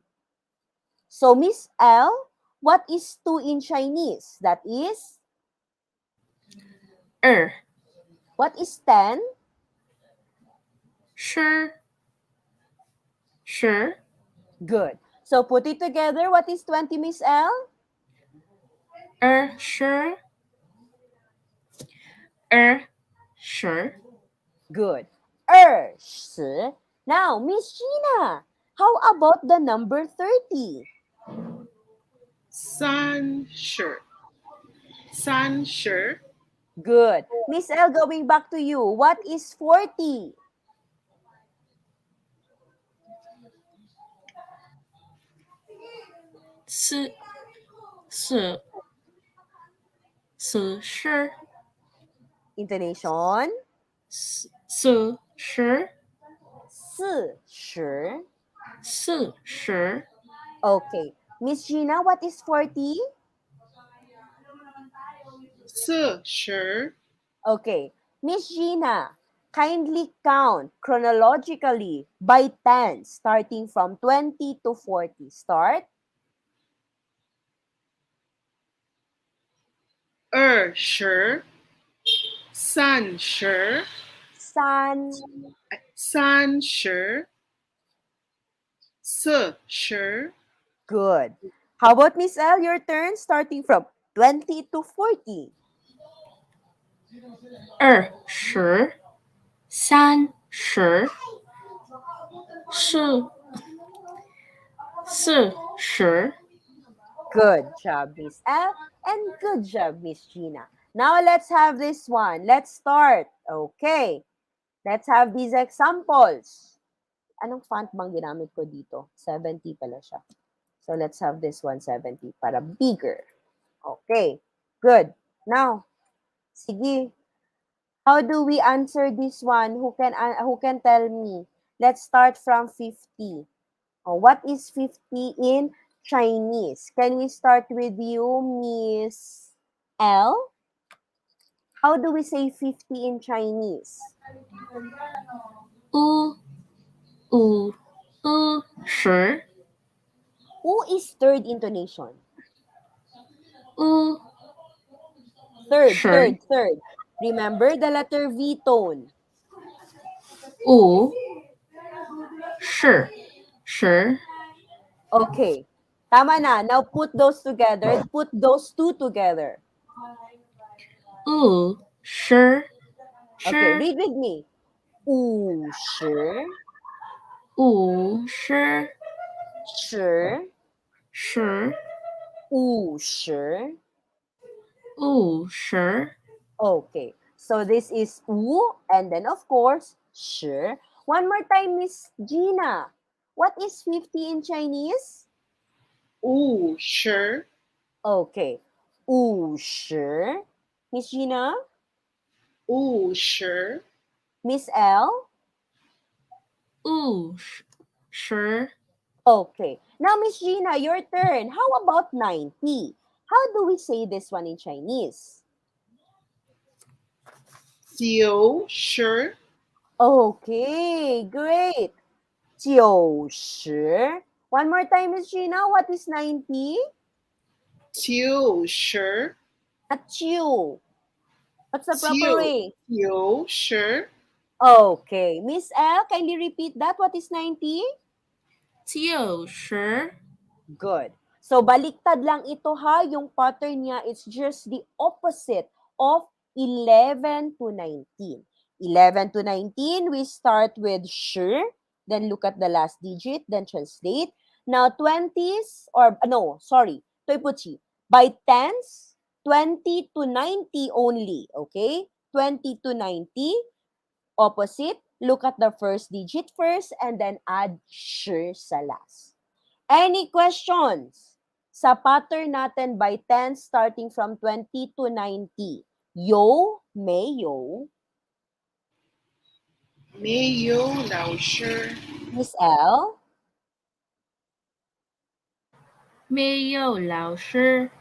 So Miss L, what is 2 in Chinese? That is? 二 What is 10? 十十 Good. So put it together. What is 20, Miss L? 20 20 Good. 20. Now, Miss Gina, how about the number 30? 30. 30. Good. Miss L, going back to you. What is 40? 四四40 Intonation. 40 40. 40 Okay. Miss Gina, what is 40? 40. Okay. Miss Gina, kindly count chronologically by 10, starting from 20 to 40. Start. 20. 30. San. 30. 40. Good. How about Miss L, your turn, starting from 20 to 40. 20 30 40 Good job, Miss L. And good job, Miss Gina. Now, let's have this one. Let's start. Okay. Let's have these examples. Anong font bang ginamit ko dito? 70 pala siya. So, let's have this one 70 para bigger. Okay. Good. Now, sige. How do we answer this one? Who can tell me? Let's start from 50. Oh, what is 50 in Chinese? Can we start with you, Miss L? How do we say 50 in Chinese? 50 U is third intonation. 50 Third. Remember the letter V tone. 50 Okay. Tama na. Now put those together. Put those two together. 50 Okay, read with me. 50 50 十 10 50 50 Okay. So this is wu, and then of course, shi. One more time, Miss Gina. What is 50 in Chinese? 50. Okay. 50. Miss Gina? 50. Miss L? 50 Okay. Now, Miss Gina, your turn. How about 90? How do we say this one in Chinese? 90. Okay, great. 90. One more time, Miss Gina. What is 90? 90. Not you. What's the proper way? 90. Okay. Miss L, kindly repeat that. What is 90? 90 Good. So, baliktad lang ito ha. Yung pattern niya is just the opposite of 11 to 19. 11 to 19, we start with sh, then look at the last digit, then translate. Now, 20s, or no, sorry, 对不起. By tens, 20 to 90 only, okay? 20 to 90, opposite, look at the first digit first, and then add sh sa last. Any questions? sa pattern natin by 10 starting from 20 to 90. Yo, Mayo, 没有老师 Miss L, 没有老师。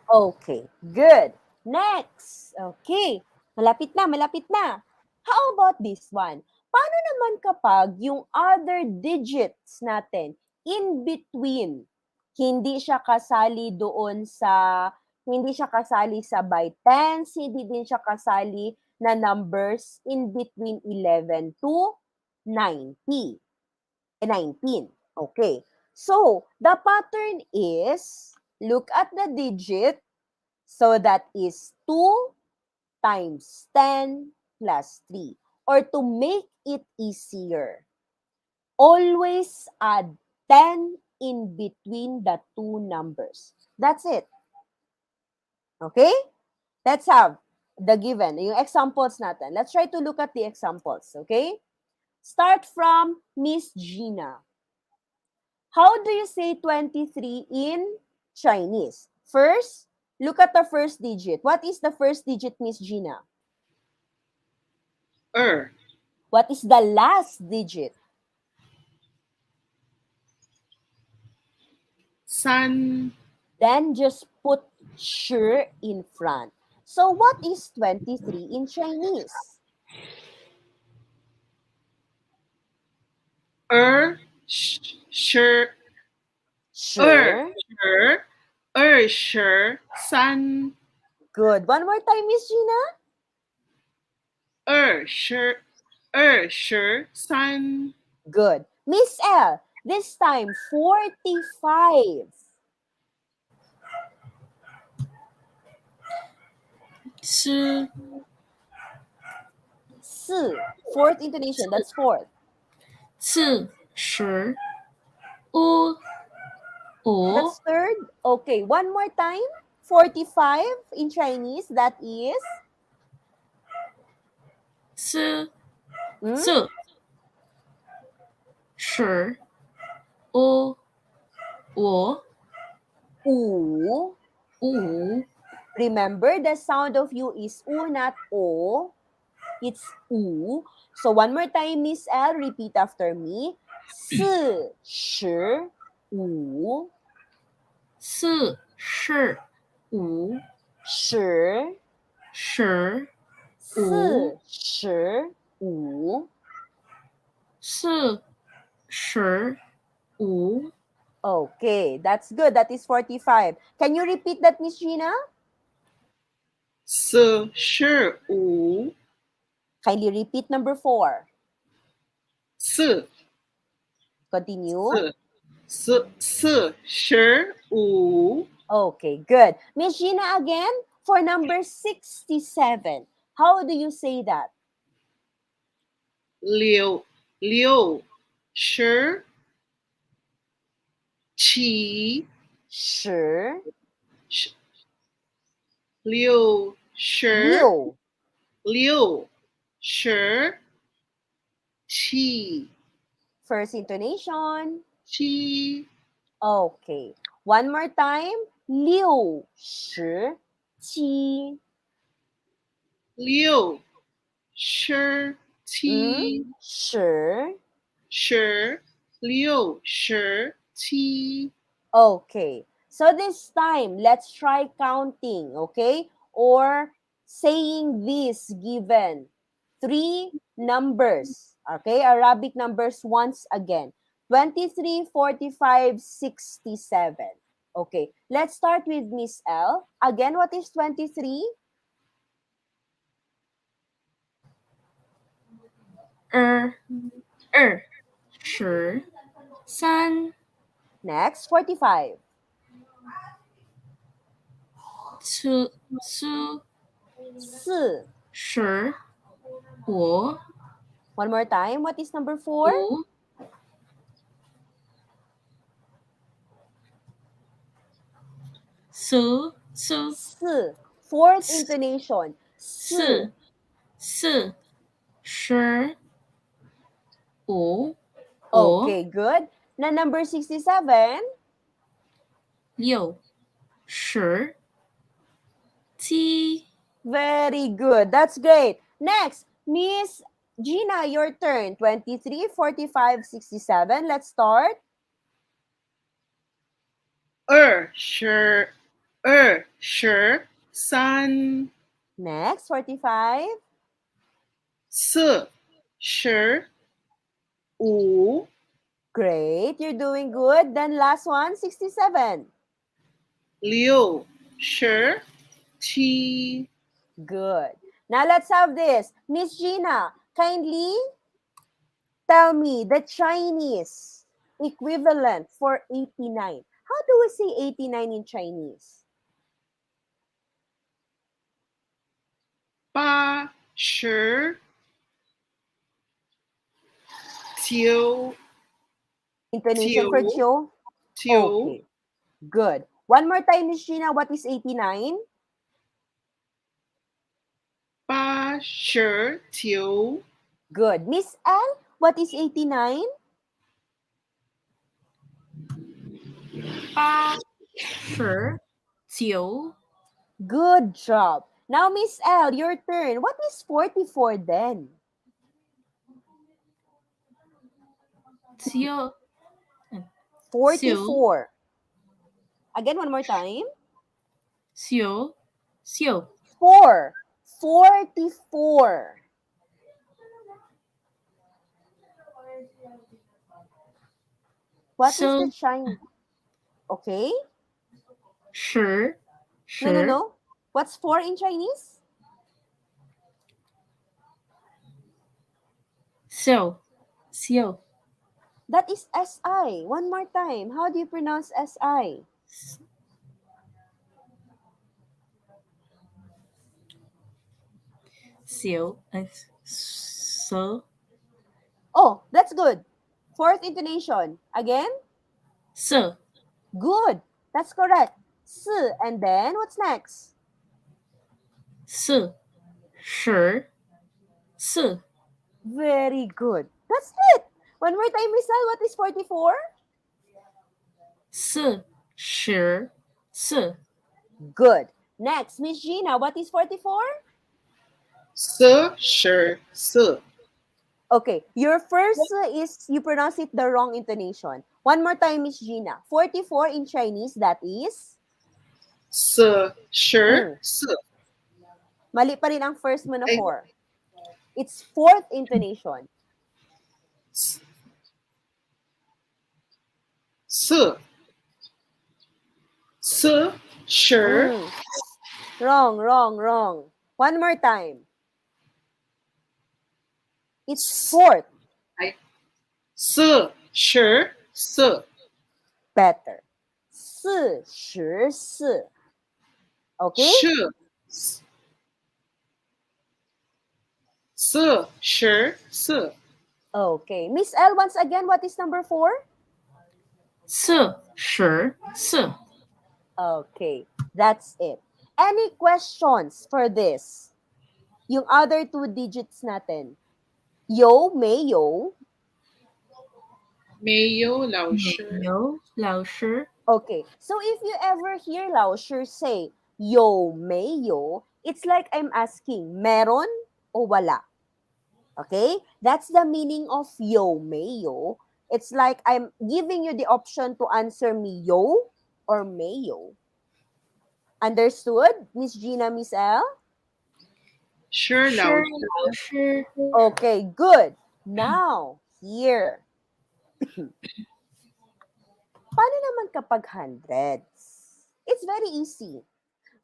Okay, good. Next. Okay. Malapit na, malapit na. How about this one? Paano naman kapag yung other digits natin in between, hindi siya kasali doon sa, hindi siya kasali sa by tens, hindi din siya kasali na numbers in between 11 to 90, 19. Okay. So, the pattern is, look at the digit. So that is 2 times 10 plus 3. Or to make it easier, always add 10 in between the two numbers. That's it. Okay? Let's have the given, yung examples natin. Let's try to look at the examples. Okay? Start from Miss Gina. How do you say 23 in Chinese? First, look at the first digit. What is the first digit, Miss Gina? 二 What is the last digit? 三 Then just put shi in front. So what is 23 in Chinese? 二十 Shi. 23 Good. One more time, Miss Gina. 23 Good. Miss L, this time 45. 四 Si. Fourth intonation. That's fourth. 四十五五 That's third. Okay. One more time. 45 in Chinese. That is 四 hmm? 四十五五 U.五 Remember, the sound of U is U, not O. It's U. So one more time, Miss L, repeat after me. 45四十五十十四十五四十五 Okay, that's good. That is 45. Can you repeat that, Miss Gina? 45 Kindly repeat number 4. 四 Continue. 45 Okay, good. Miss Gina again, for number 67. How do you say that? 六十七十六十六十七 First intonation. 七 Okay. One more time. 67六十七十六十七 Okay. So this time, let's try counting, okay? Or saying this given 3 numbers, okay? Arabic numbers once again. 23, 45, 67. Okay. Let's start with Miss L. Again, what is 23? 二十三 Next, 45. 四四十五 One more time. What is number 4? 五四 四 Fourth intonation. 四四十五 Okay, good. Na number 67? 六十七 Very good. That's great. Next, Miss Gina, your turn. 23, 45, 67. Let's start. 二十三 Next, 45. 45 Great. You're doing good. Then last one, 67. 67 Good. Now let's have this. Miss Gina, kindly tell me the Chinese equivalent for 89. How do we say 89 in Chinese? 89 Intonation for Chio? Okay. Good. One more time, Miss Gina, what is 89? 89 Good. Miss L, what is 89? 89 Good job. Now, Miss L, your turn. What is 44 then? 九 44. Again, one more time. 九九 4. 44. What is the Chinese? Okay. 十 No. What's 4 in Chinese? 九九 That is SI. One more time. How do you pronounce SI? 九十 Oh, that's good. Fourth intonation. Again? 四 Good. That's correct. S. And then, what's next? 四十四 Very good. That's it. One more time, Miss Al. What is 44? 四十四 Good. Next, Miss Gina. What is 44? 44 Okay. Your first is, you pronounce it the wrong intonation. One more time, Miss Gina. 44 in Chinese, that is? 44 Mali pa rin ang first mo na 4. It's fourth intonation. 四 Wrong. One more time. It's fourth. 44 Better. 44. Okay? 44 Okay. Miss L, once again, what is number 4? 四十四 Okay. That's it. Any questions for this? Yung other 2 digits natin. May yo. 没有老师没有老师 Okay. So if you ever hear Lao Shi say, may yo, it's like I'm asking, meron o wala? Okay? That's the meaning of may yo. It's like I'm giving you the option to answer me yo or mayo. Understood, Miss Gina, Miss L? 是老是师老师 Okay, good. Now, here. Paano naman kapag hundreds? It's very easy.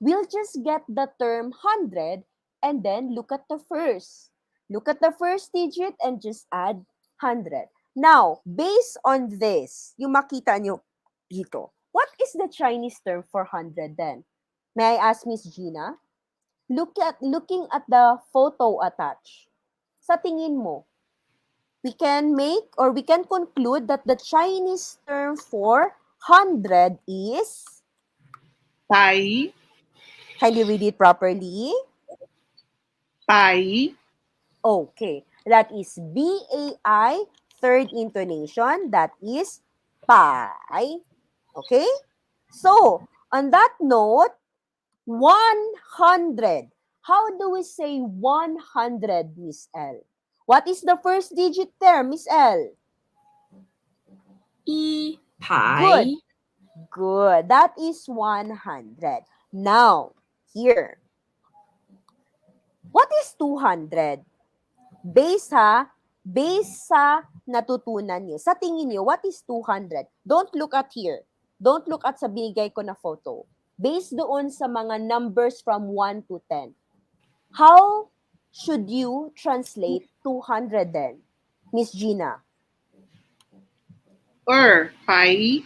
We'll just get the term 100 and then look at the first. Look at the first digit and just add 100. Now, based on this, yung makita nyo dito, what is the Chinese term for 100 then? May I ask Miss Gina? Looking at the photo attached. Sa tingin mo, we can conclude that the Chinese term for 100 is, 百 can you read it properly? 百 Okay, that is B-A-I, third intonation, that is pai. Okay? So, on that note, 100. How do we say 100, Miss L? What is the first digit there, Miss L? 一 Good. 排 Good. That is 100. Now, here. What is 200? Base ha, base sa natutunan niyo. Sa tingin niyo, what is 200? Don't look at here. Don't look at sa binigay ko na photo. Based doon sa mga numbers from 1 to 10. How should you translate 200 then? Miss Gina. Pi.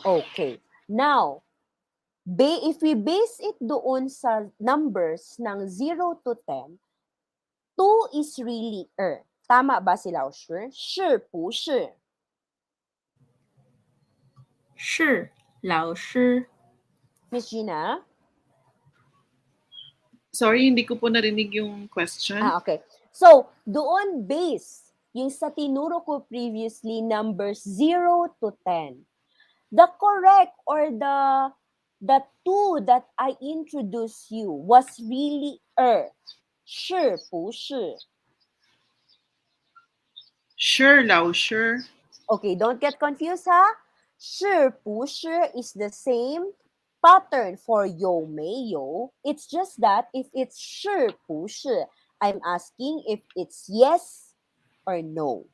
Okay. Now, if we base it doon sa numbers ng 0 to 10, 2 is really Tama ba sila? Sure? Sure po, sure. 是老师 Miss Gina? Sorry, hindi ko po narinig yung question. Okay. So, doon base, yung sa tinuro ko previously, numbers 0 to 10. The correct or the 2 that I introduced you was really 是不是? Sure, 老师. Okay, don't get confused ha. 是不是 is the same pattern for 有没有. It's just that if it's 是不是, I'm asking if it's yes or no,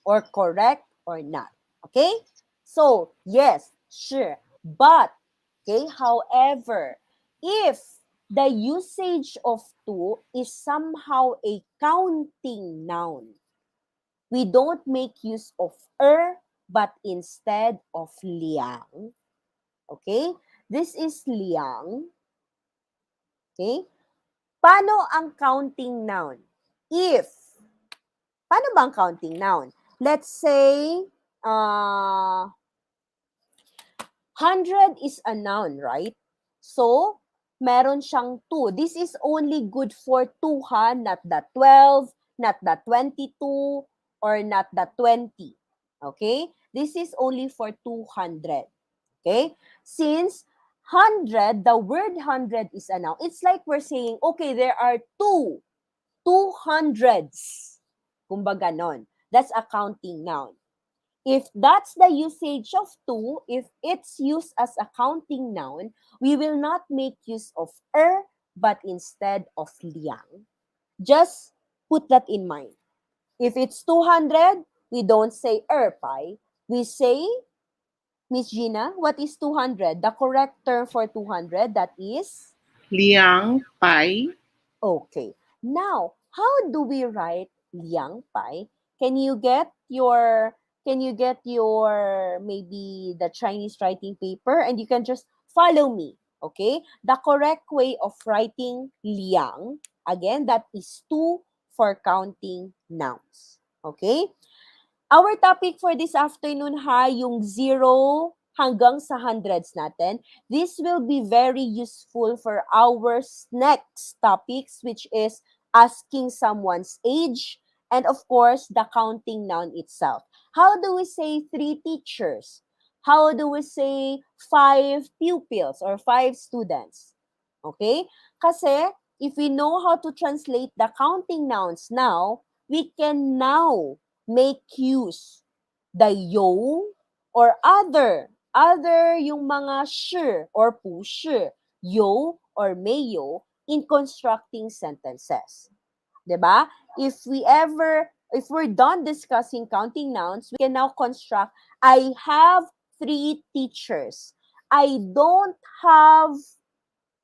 or correct or not. Okay? So, yes, sure. But, okay, however, if the usage of to is somehow a counting noun, we don't make use of but instead of Liang. Okay? This is Liang. Okay? Paano ang counting noun? Paano ba ang counting noun? Let's say, 100 is a noun, right? So, meron siyang 2. This is only good for 2 ha, not the 12, not the 22, or not the 20. Okay? This is only for 200. Okay? Since 100, the word 100 is a noun. It's like we're saying, okay, there are 200s. Kumbaga nun. That's a counting noun. If that's the usage of to, if it's used as a counting noun, we will not make use of but instead of liang. Just put that in mind. If it's 200, we don't say pai. We say, Miss Gina, what is 200? The correct term for 200, that is? Liang Pai. Okay. Now, how do we write Liang Pai? Can you get your maybe the Chinese writing paper and you can just follow me, okay? The correct way of writing Liang, again, that is 2 for counting nouns. Okay? Our topic for this afternoon yung 0 hanggang sa hundreds natin. This will be very useful for our next topics, which is asking someone's age and of course the counting noun itself. How do we say 3 teachers? How do we say 5 pupils or 5 students? Okay? Kasi if we know how to translate the counting nouns now, we can now make use the yo or other yung mga shi or pu shi, yo or mayo in constructing sentences. 'Di ba? If we're done discussing counting nouns, we can now construct I have 3 teachers. I don't have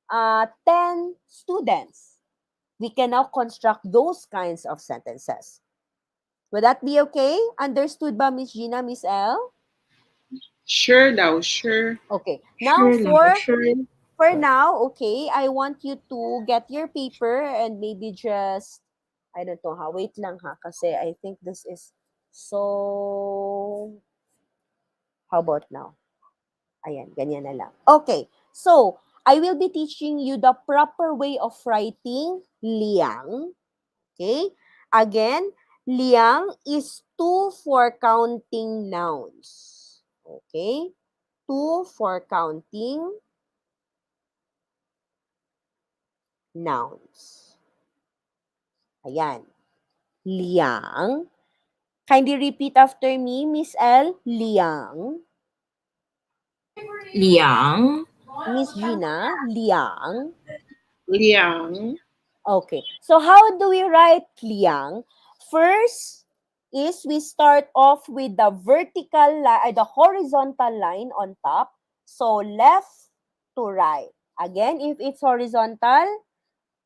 10 students. We can now construct those kinds of sentences. Would that be okay? Understood ba, Miss Gina, Miss L? Sure, 老师. Okay. Now, 是老师 for now, okay, I want you to get your paper and maybe just, I don't know ha, wait lang ha, kasi I think this is so, how about now? Ayan, ganyan na lang. Okay, so, I will be teaching you the proper way of writing Liang. Okay? Again, Liang is 2 for counting nouns. Okay? 2 for counting nouns. Ayan. Liang. Kindly repeat after me, Miss L. Liang. Liang. Miss Gina, Liang. Liang. Okay. So how do we write Liang? First is we start off with the the horizontal line on top. So left to right. Again, if it's horizontal,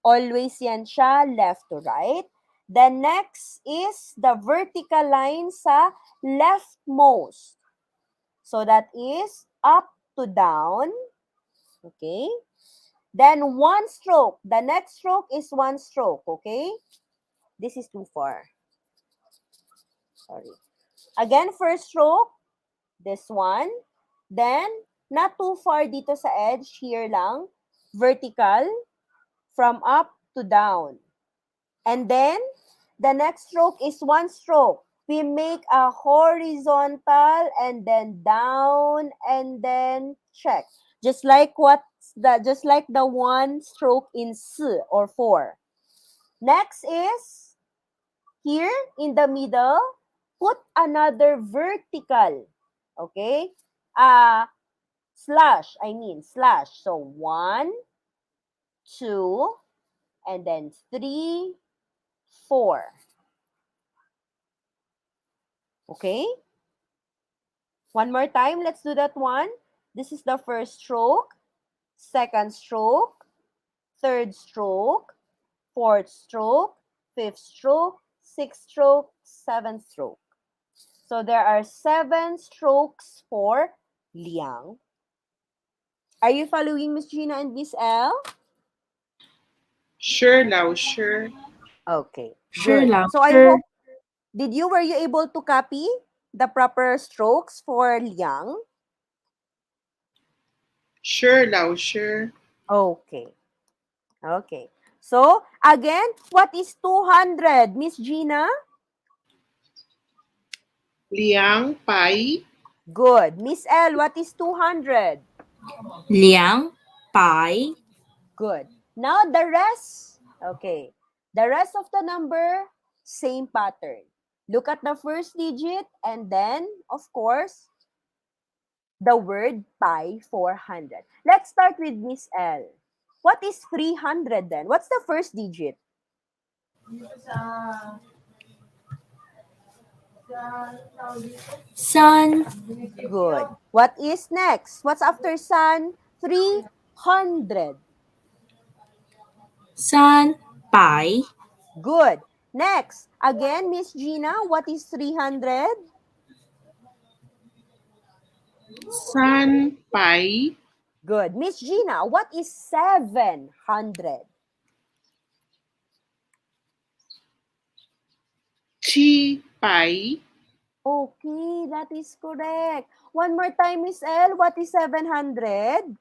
always yan siya, left to right. The next is the vertical line sa leftmost. So that is up to down. Okay? Then one stroke. The next stroke is one stroke. Okay? This is too far. Sorry. Again, first stroke. This one. Then, not too far dito sa edge. Here lang. Vertical. From up to down. And then, the next stroke is one stroke. We make a horizontal and then down and then check. Just like the one stroke in S or 4. Next is here in the middle, put another vertical. Okay? Slash. So 1, 2, and then 3, 4. Okay? One more time, let's do that one. This is the first stroke, second stroke, third stroke, fourth stroke, fifth stroke, sixth stroke, seventh stroke. So there are 7 strokes for Liang. Are you following Miss Gina and Miss L? Sure, Lao, sure. Okay, Sure, good. Lao, So I sure. hope, were you able to copy the proper strokes for Liang? Sure, Lao, sure. Okay. Okay. So, again, what is 200, Miss Gina? Liang Pai. Good. Miss L, what is 200? Liang. Pai. Good. Now, the rest. Okay. The rest of the number, same pattern. Look at the first digit and then, of course, the word pi 400. Let's start with Miss L. What is 300 then? What's the first digit? Sun. Good. What is next? What's after sun? 300. Sun. Pai. Good. Next. Again, Miss Gina, what is 300? San Pai. Good. Miss Gina, what is 700? Chi Pai. Okay, that is correct. One more time, Miss L, what is 700?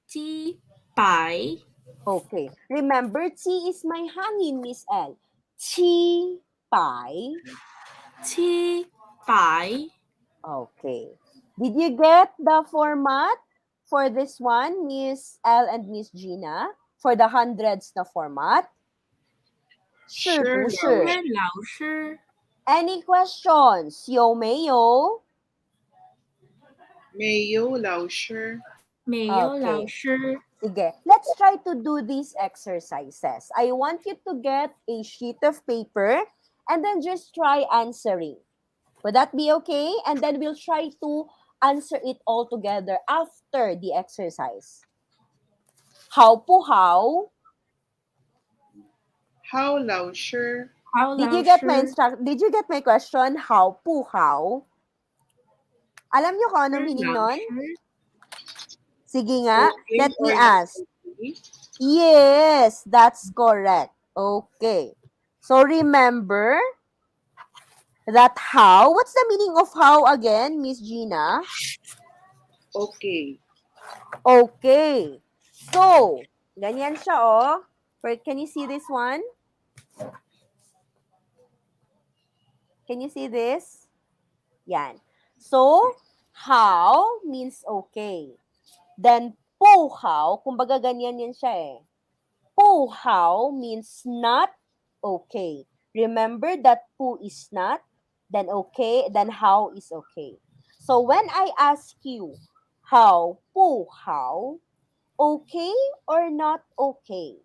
Ti. Pai. Okay. Remember, chi is my hangin, Miss L. Chi, pai. Ti. Pai. Okay. Did you get the format for this one, Miss L and Miss Gina? For the hundreds na format? Sure Sure, to Lao, sure. Sure, Lao, sure. Any questions? Yo, mayo? Mayo, Lao, sure. Mayo, Lao, Okay. sure. Sige. Let's try to do these exercises. I want you to get a sheet of paper and then just try answering. Would that be okay? And then we'll try to answer it all together after the exercise. How po how? How, Lao, sure. How, Did you Lao, get my sure. Did you get my question? How po how? Alam niyo kung ano Sure, meaning Lao, nun? sure. Sige nga, Okay let me or not ask. okay? Yes, that's correct. Okay. So remember that how. What's the meaning of how again, Miss Gina? Okay. Okay. So, ganyan siya oh. Can you see this one? Can you see this? Yan. So, how means okay. Then, po how, kumbaga ganyan yan siya eh. Po how means not okay. Remember that po is not, then okay, then how is okay. So, when I ask you, how, po how, okay or not okay?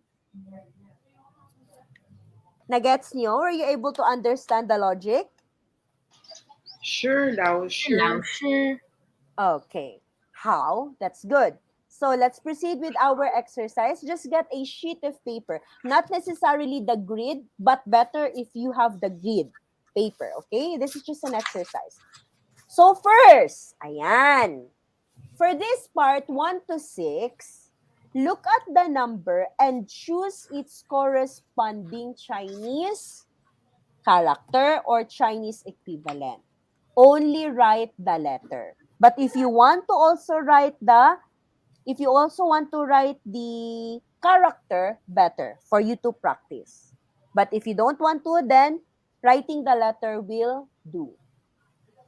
Nagets nyo? Were you able to understand the logic? Sure, Lao, 老 sure. 师， Okay. How? That's good. So let's proceed with our exercise. Just get a sheet of paper. Not necessarily the grid, but better if you have the grid paper. Okay? This is just an exercise. So first, ayan. For this part, 1 to 6, look at the number and choose its corresponding Chinese character or Chinese equivalent. Only write the letter. But if you also want to write the character, better for you to practice. But if you don't want to, then writing the letter will do.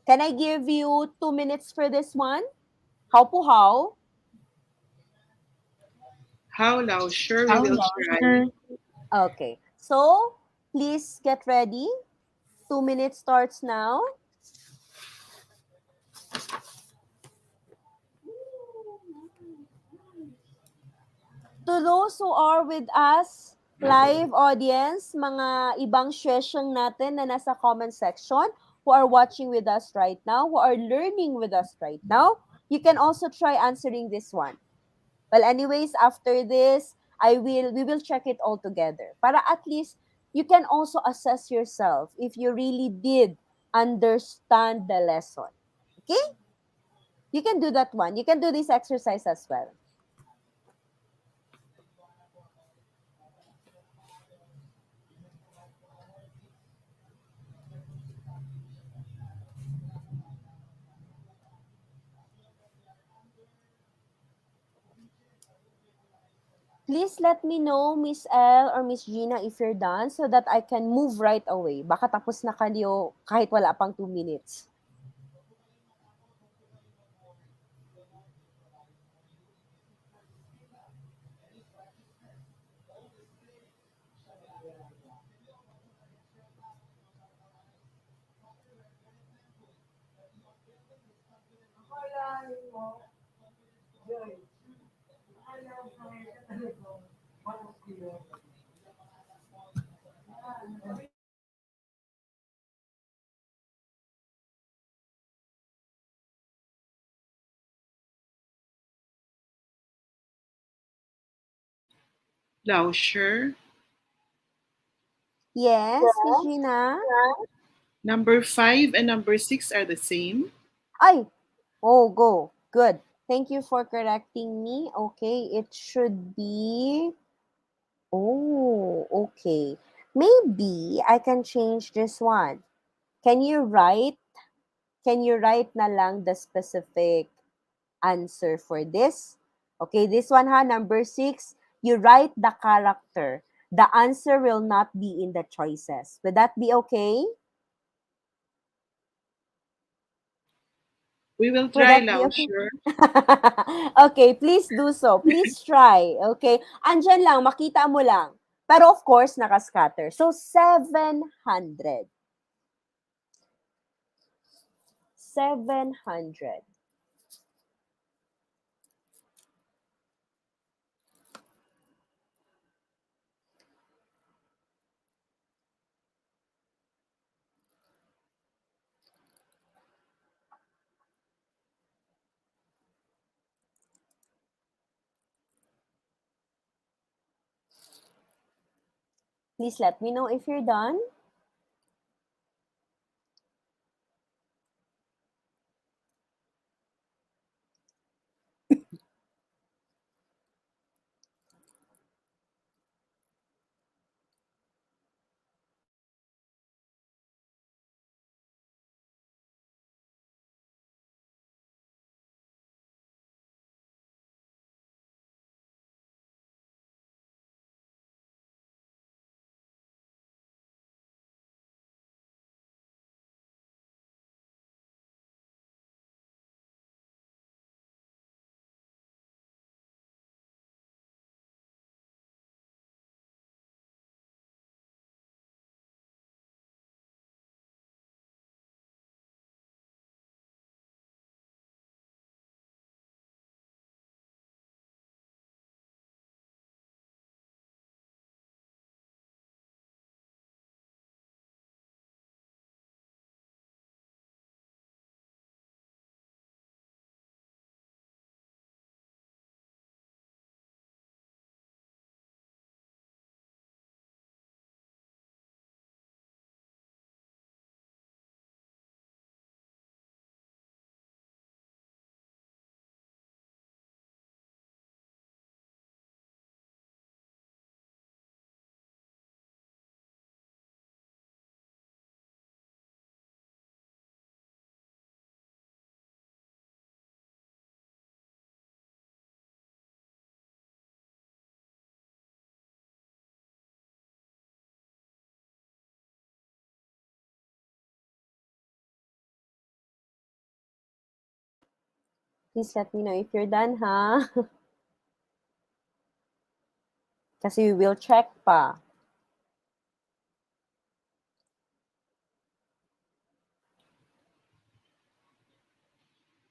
Can I give you 2 minutes for this one? How po how? How, Lao, sure, we 好 will 老 try. 师， Okay. So, please get ready. 2 minutes starts now. To those who are with us, live audience, mga ibang session natin na nasa comment section, who are watching with us right now, who are learning with us right now, you can also try answering this one. Well, anyways, after this, we will check it all together. Para at least you can also assess yourself if you really did understand the lesson. Okay? You can do that one. You can do this exercise as well. Please let me know, Miss L or Miss Gina, if you're done so that I can move right away. Baka tapos na kayo kahit wala pang 2 minutes. Lao, sure. Yes, Miss Gina? Number 5 and number 6 are the same. Ay! Oh, go. Good. Thank you for correcting me. Okay, it should be... Oh, okay. Maybe I can change this one. Can you write na lang the specific answer for this? Okay, this one ha, number 6, you write the character. The answer will not be in the choices. Would that be okay? We will Would try, that be Lao, okay? sure. Okay, please do so. Please try. Okay? Andyan lang, makita mo lang. Pero of course, nakascatter. So, 700. 700. Please let me know if you're done. Please let me know if you're done, ha? Kasi we will check pa.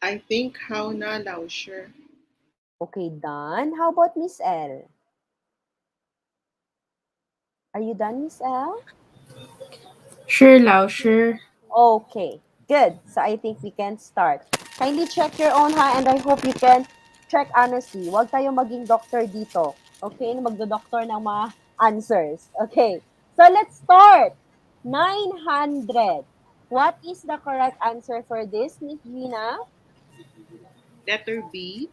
I think how na Lausher. Okay, done. How about Miss L? Are you done, Miss L? Sure, Lao, sure. Okay, good. So I think we can start. Kindly check your own, ha? And I hope you can check honestly. Huwag tayo maging doctor dito. Okay? Na magdo-doctor ng mga answers. Okay. So let's start. 900. What is the correct answer for this, Miss Gina? Letter B.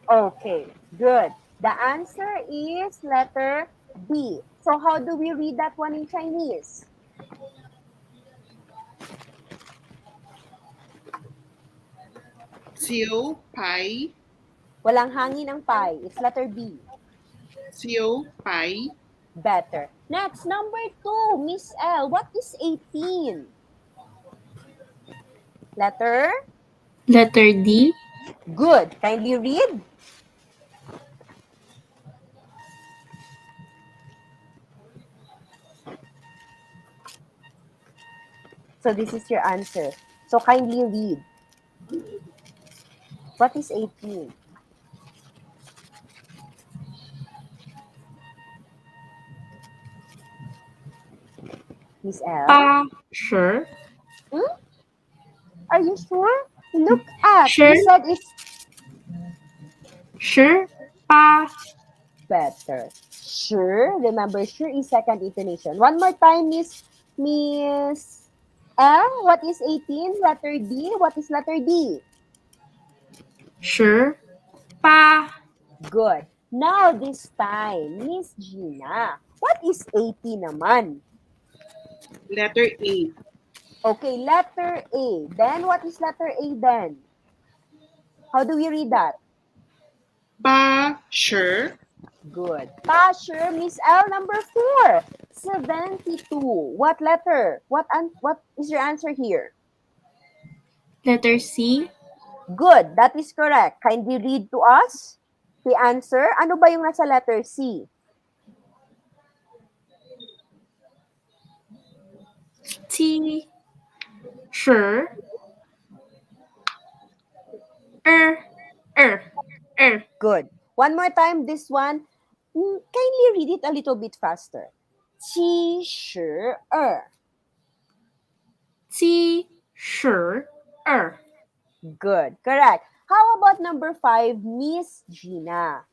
Okay, good. The answer is letter B. So how do we read that one in Chinese? Sio Pai. Walang hangin ang pi. It's letter B. Sio Pai. Better. Next, number 2, Miss L. What is 18? Letter? Letter D. Good. Kindly read. So this is your answer. So kindly read. What is 18? Miss L? Pa. Sure. Hmm? Are you sure? Look at. Sure. You said it's Sure. Pa. better. Sure. Remember, sure is second intonation. One more time, Miss L. What is 18? Letter D. What is letter D? Sure. Pa. Good. Now, this time, Miss Gina. What is 80 naman? Letter A. Okay, letter A. Then, what is letter A then? How do we read that? Pa. Sure. Good. Pasture, Miss L, number 4. 72. What letter? What is your answer here? Letter C. Good. That is correct. Kindly read to us the answer. Ano ba yung nasa letter C? T. Sure. Er. Er. Er. Good. One more time, this one. Kindly read it a little bit faster. 七十二. T. Sure. Er. Good. Correct. How about number 5, Miss Gina?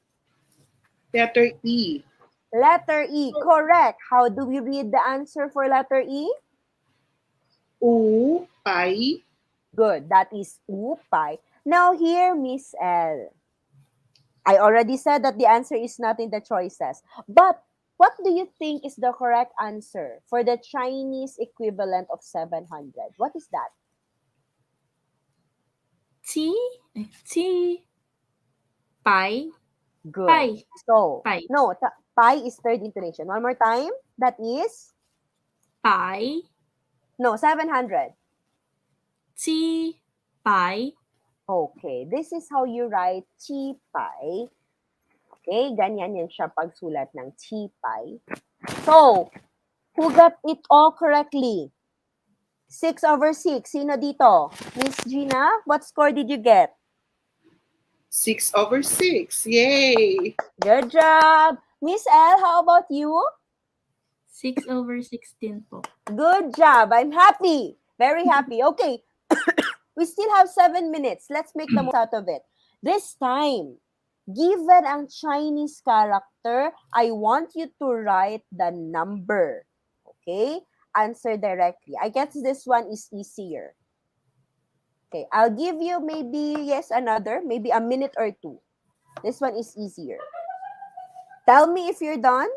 Letter E. Letter E. Correct. How do we read the answer for letter E? U. Pai. Good. That is upay. Now here, Miss L. I already said that the answer is not in the choices. But what do you think is the correct answer for the Chinese equivalent of 700? What is that? T. T. Pai. Good. Pai. So, Pai. no, pi is third intonation. One more time. That is? Pai. No, 700. T. Pai. Okay. This is how you write chi pai. Okay, ganyan yan siya pagsulat ng chi pai. So, who got it all correctly? 6/6. Sino dito? Miss Gina, what score did you get? 6/6. Yay! Good job. Miss L, how about you? 6/16 po. Good job. I'm happy. Very happy. Okay. We still have 7 minutes. Let's make the most out of it. This time, given ang Chinese character, I want you to write the number. Okay? Answer directly. I guess this one is easier. Okay, I'll give you maybe maybe a minute or 2. This one is easier. Tell me if you're done.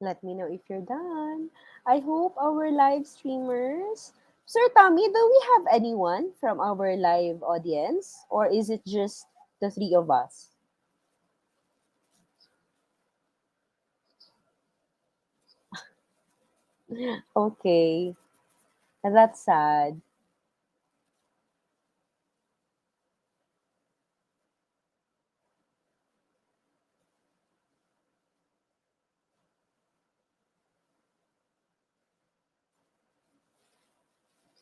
Let me know if you're done. I hope our live streamers. Sir Tommy, do we have anyone from our live audience? Or is it just the three of us? Okay, that's sad.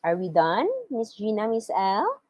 Are we done? Miss Gina, Miss L?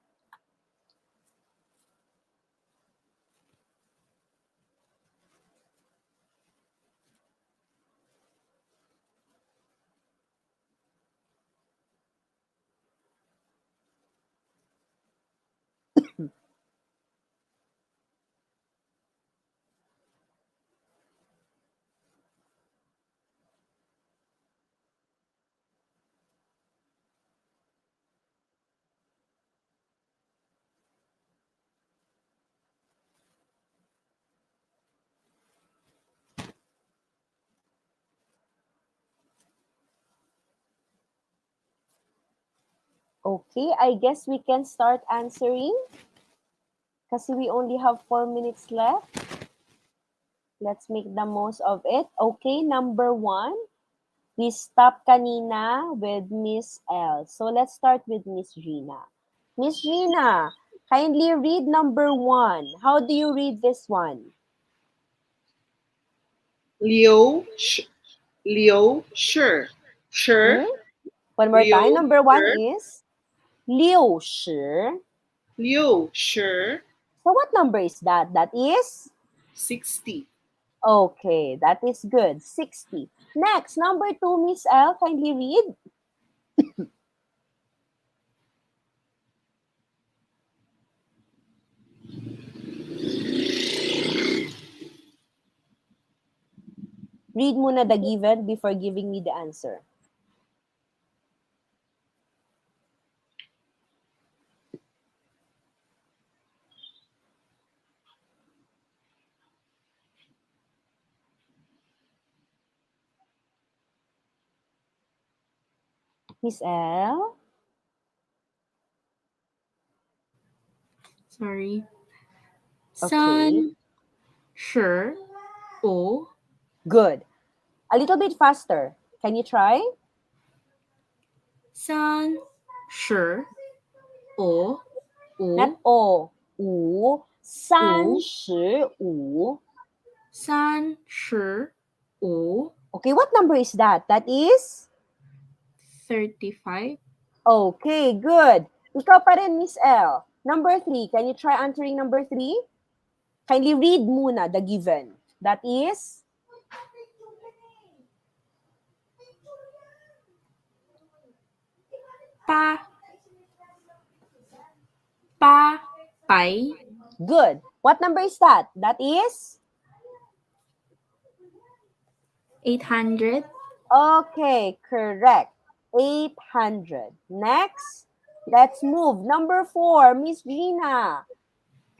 Okay, I guess we can start answering kasi we only have 4 minutes left. Let's make the most of it. Okay, number 1. We stopped kanina with Miss L. So let's start with Miss Gina. Miss Gina, kindly read number 1. How do you read this one? Leo, Leo, sure. Sure, Hmm? One more time. Leo, Number 1 sure. is 6. Leo, sure. So what number is that? That is? 60. Okay, that is good. 60. Next, number 2, Miss L, kindly read. Read muna the given before giving me the answer. Miss L? Sorry. Okay, San, shi, o, good. A little bit faster. Can you try? san, shi, o, Not u, o. 五. u, 35. san, shi, u, Okay, what number is that? That is? 35, Okay, good. Ikaw pa rin, Miss L. Number 3. Can you try answering number 3? Kindly read muna the given. That is? pa, pa, pai, Good. What number is that? That is? 800, Okay, correct. 800. Next, let's move. Number 4, Miss Gina.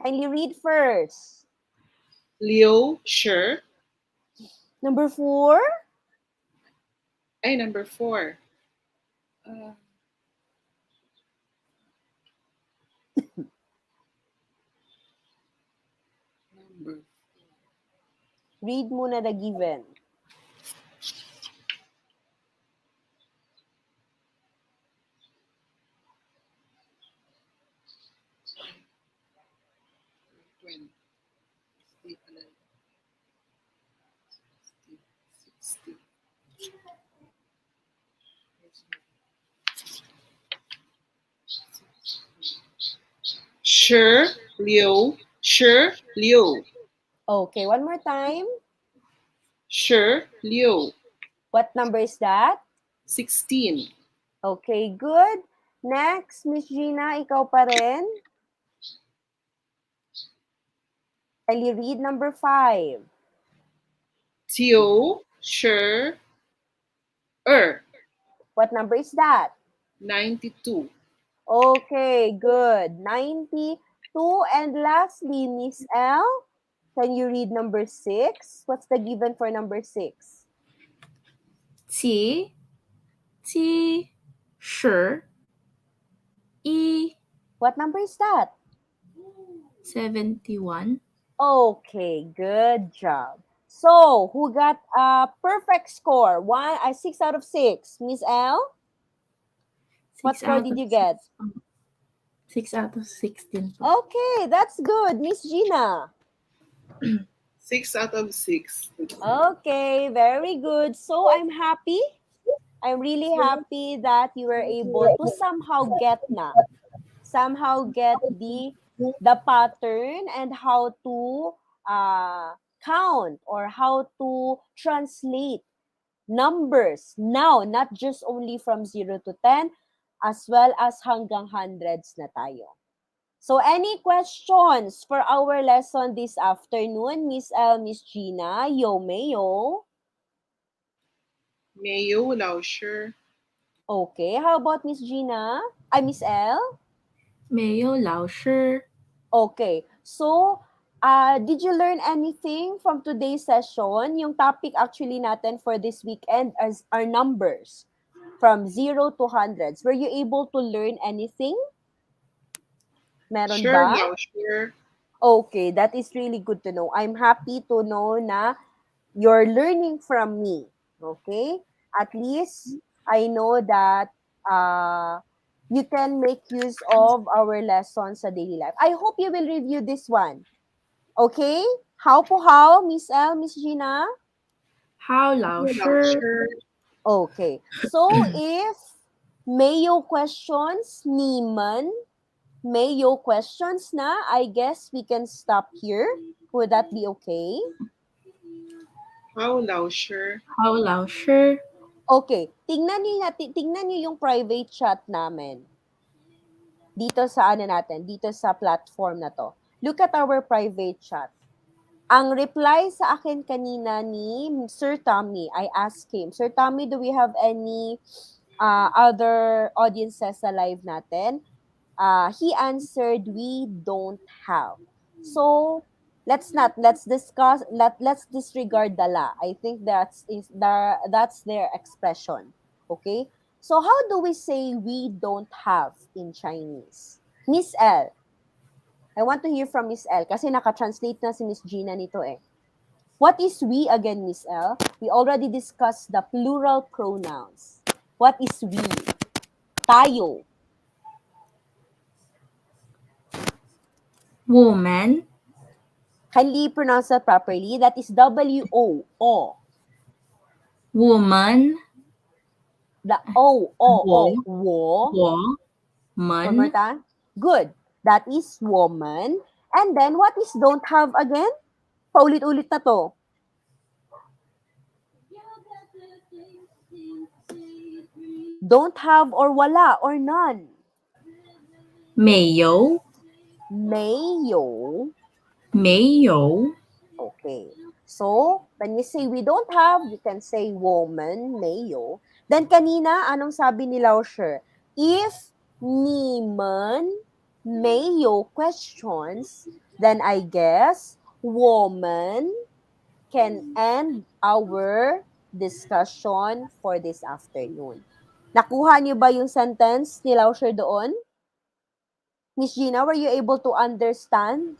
Kindly read first. Leo, sure. Number 4? Ay, number 4. Uh, number Read muna the given. Twenty. 60. Sure, Leo. Sure, Leo. Okay, one more time. Sure, Leo. What number is that? 16. Okay, good. Next, Miss Gina, ikaw pa rin. Kindly read number 5. Tio, sure, What number is that? 92. Okay, good. 92. And lastly, Miss L, can you read number 6? What's the given for number 6? T T Shi E What number is that? 71. Okay, good job. So, who got a perfect score? 6 out of 6. Miss L, what 6 score out did of you 6 get? po. 6 out of 16 po. Okay, that's good. Miss Gina. 6 out of 6. Okay, very good. So, I'm happy. I'm really happy that you were able to somehow get the pattern and how to count or how to translate numbers now, not just only from 0 to 10, as well as hanggang hundreds na tayo. So, any questions for our lesson this afternoon, Miss L, Miss Gina? Yo, Mayo. Mayo, Lauscher. Okay, how about Miss Gina? I Miss L? 没有老师 Okay. So, did you learn anything from today's session? Yung topic actually natin for this weekend as are numbers from 0 to hundreds. Were you able to learn anything? Meron Sure, ba? Lauscher. Okay, that is really good to know. I'm happy to know na you're learning from me. Okay? At least I know that you can make use of our lessons sa daily life. I hope you will review this one. Okay? How po how, Miss L, Miss Gina? 好老师 Lauscher. Okay. So, if Mayo questions, Niman, Mayo questions na, I guess we can stop here. Would that be okay? How, Lauscher? 好老师 Okay. Tingnan niyo yung private chat namin. Dito sa dito sa platform na to. Look at our private chat. Ang reply sa akin kanina ni Sir Tommy, I asked him, Sir Tommy, do we have any other audiences sa live natin? He answered, we don't have. So, let's disregard the la. I think that's their expression. Okay? So, how do we say we don't have in Chinese? Miss L, I want to hear from Miss L kasi naka-translate na si Miss Gina nito eh. What is we again, Miss L? We already discussed the plural pronouns. What is we? Tayo. 我们 Kindly pronounce that properly. That is W-O. O. 我们 The O. O. 我 O. Wo. 我 One more 们 time. Good. That is woman. And then, what is don't have again? Paulit-ulit na to. Don't have or wala or none. 没有 Mayo. 没有 Okay. So, when you say we don't have, you can say woman, mayo. Then kanina, anong sabi ni Lauscher? If niman mayo questions, then I guess woman can end our discussion for this afternoon. Nakuha niyo ba yung sentence ni Lauscher doon? Miss Gina, were you able to understand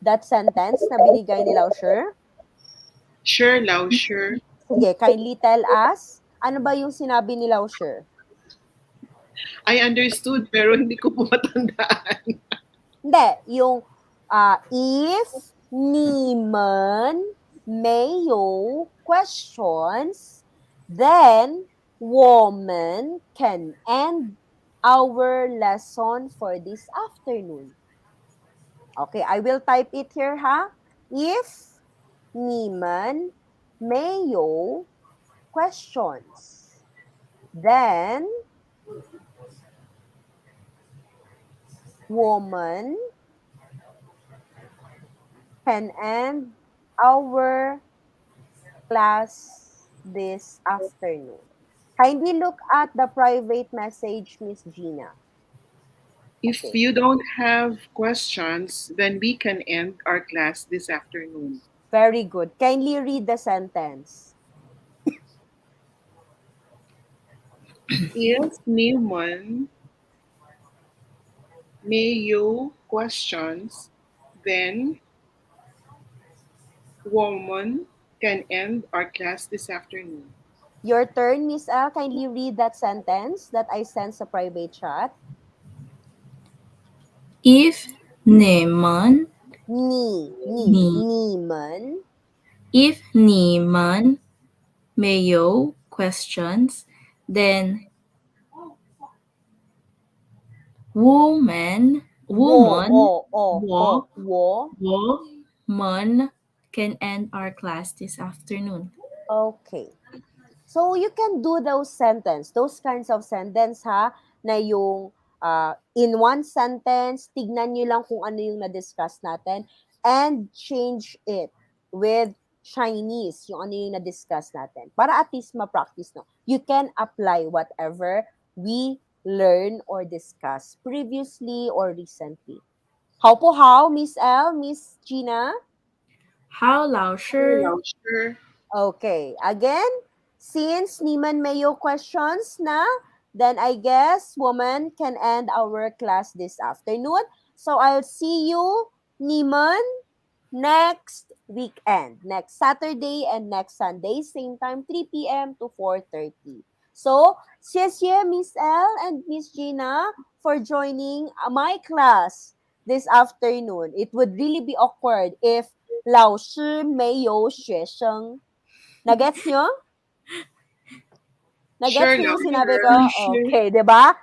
that sentence na binigay ni Lauscher? Sure, Lauscher. Sige, kindly tell us, ano ba yung sinabi ni Lauscher? I understood pero hindi ko po matandaan. Hindi, yung if niman mayo questions, then woman can end our lesson for this afternoon. Okay, I will type it here ha. If niman mayo questions, then woman can end our class this afternoon. Kindly look at the private message, Miss Gina. If Okay. you don't have questions, then we can end our class this afternoon. Very good. Kindly read the sentence. If Newman Mayo questions, then woman can end our class this afternoon. Your turn, Miss L. Kindly read that sentence that I sent sa private chat. If Neman Ni Niman if Neman Mayo questions, then woman wo woman o o wo o wo. woman can end our class this afternoon. Okay. So you can do those kinds of sentence ha, na yung in one sentence, tignan nyo lang kung ano yung na-discuss natin and change it with Chinese, yung ano yung na-discuss natin. Para at least ma-practice, no? You can apply whatever we learn or discuss previously or recently. How po how, Miss L, Miss Gina? How Lao Shi Hello, sure. Okay. Again, since Niman Mayo questions na, then I guess woman can end our class this afternoon. So I'll see you, Niman, next weekend, next Saturday and next Sunday, same time, 3 p.m. to 4:30. So, 谢谢 Miss L and Miss Gina for joining my class this afternoon. It would really be awkward if 老师没有学生 Nagets nyo? Nagets Sure, nyo Lao, yung sinabi ko? sure. Sure. Okay, di ba?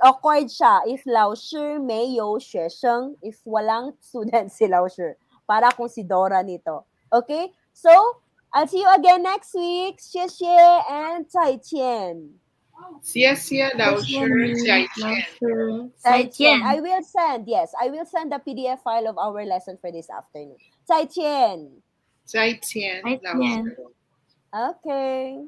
Awkward siya if 老师没有学生, if walang student si 老师. Para kung si Dora nito. Okay? So, I'll see you again next week. 谢谢 and 再见. 谢谢 Lao, 谢谢 sure. Miss Lao 再见. Shi. 再见. I 再见. will send, yes, I will send the PDF file of our lesson for this afternoon. 再见. 再见, Lao, 再见. sure. Okay.